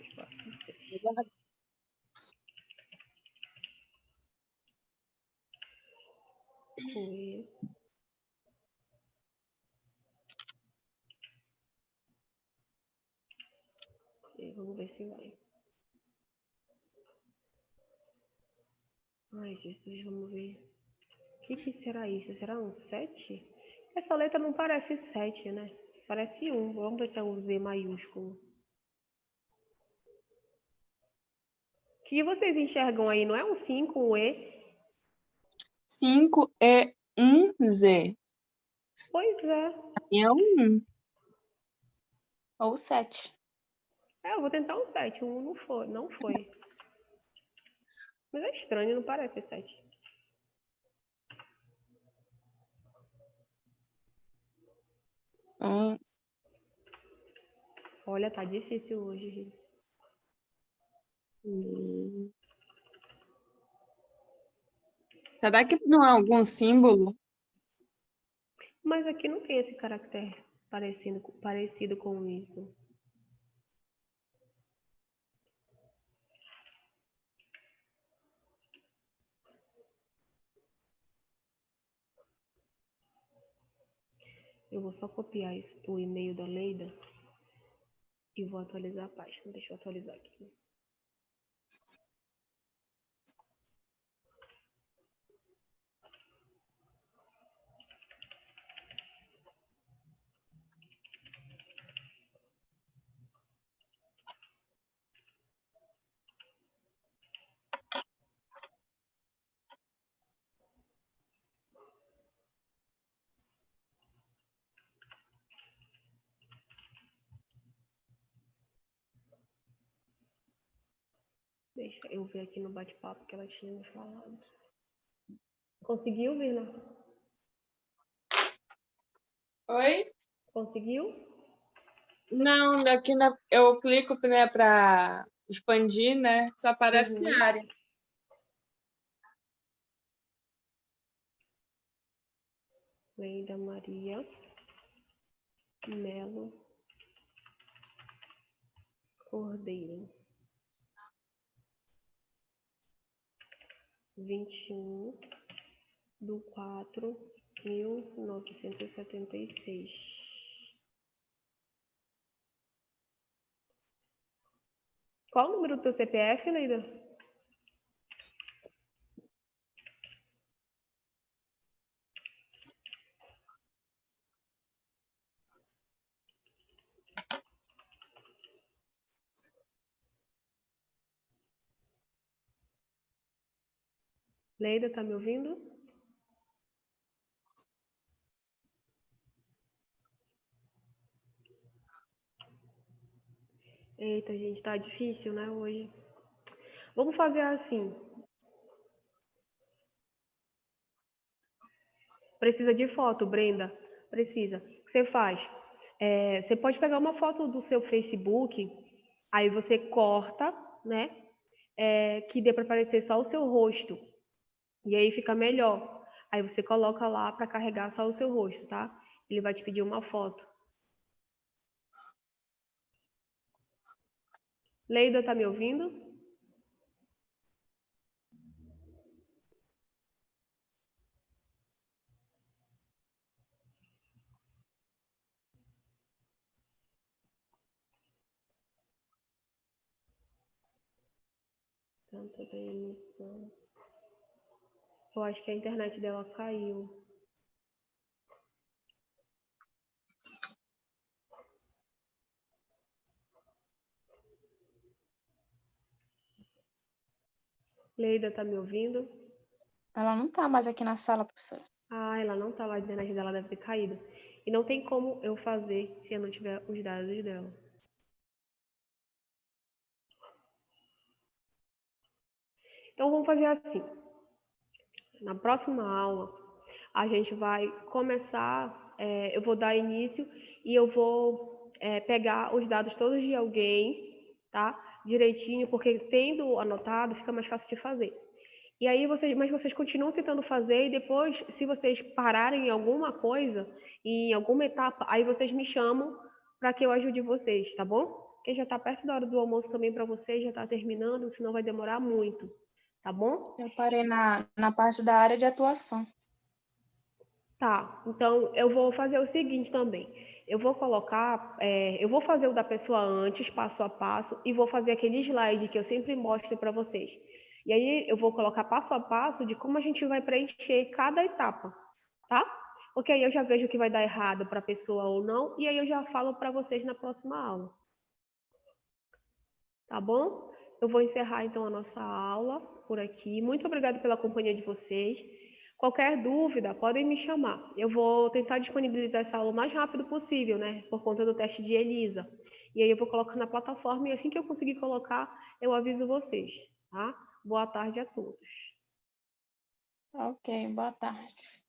Quiz. E vamos ver se vai. Ai, Jesus, vamos ver. O que será isso? Será um 7? Essa letra não parece 7, né? Parece 1. Vamos ver se é um Z maiúsculo. O que vocês enxergam aí? Não é um 5, um E? 5 é um Z. Pois é. É um. Ou 7. Eu vou tentar um 7. Um não foi. Não foi. Mas é estranho, não parece 7. Olha, tá difícil hoje, gente. Será que não é algum símbolo? Mas aqui não tem esse caractere parecido com isso. Eu vou só copiar o e-mail da Leida e vou atualizar a página. Deixa eu atualizar aqui. Deixa eu ver aqui no bate-papo que ela tinha me falado. Conseguiu, Vila? Oi? Conseguiu? Não, eu clico, né, para expandir, né? Só aparece Uhum. área. Leida Maria Melo Cordeiro. 21/4/1976. Qual o número do teu CPF, Leida? Leida, tá me ouvindo? Eita, gente, tá difícil, né, hoje. Vamos fazer assim. Precisa de foto, Brenda? Precisa. O que você faz? Você pode pegar uma foto do seu Facebook, aí você corta, né? Que dê para aparecer só o seu rosto. E aí fica melhor. Aí você coloca lá para carregar só o seu rosto, tá? Ele vai te pedir uma foto. Leida, tá me ouvindo? Tanto da emissão. Eu acho que a internet dela caiu. Leida, tá me ouvindo? Ela não tá mais aqui na sala, professora. Ah, ela não tá lá, a internet dela deve ter caído. E não tem como eu fazer se eu não tiver os dados dela. Então vamos fazer assim. Na próxima aula, a gente vai começar, eu vou dar início e eu vou pegar os dados todos de alguém, tá? Direitinho, porque tendo anotado fica mais fácil de fazer. E aí mas vocês continuam tentando fazer e depois, se vocês pararem em alguma coisa, em alguma etapa, aí vocês me chamam para que eu ajude vocês, tá bom? Porque já está perto da hora do almoço também para vocês, já está terminando, senão vai demorar muito, tá bom? Eu parei na parte da área de atuação. Tá, então eu vou fazer o seguinte também. Eu vou colocar, eu vou fazer o da pessoa antes, passo a passo, e vou fazer aquele slide que eu sempre mostro para vocês. E aí eu vou colocar passo a passo de como a gente vai preencher cada etapa, tá? Porque aí eu já vejo o que vai dar errado para a pessoa ou não, e aí eu já falo para vocês na próxima aula. Tá bom? Eu vou encerrar então a nossa aula por aqui. Muito obrigada pela companhia de vocês. Qualquer dúvida, podem me chamar. Eu vou tentar disponibilizar essa aula o mais rápido possível, né? Por conta do teste de ELISA. E aí eu vou colocar na plataforma e assim que eu conseguir colocar, eu aviso vocês, tá? Boa tarde a todos. Ok, boa tarde.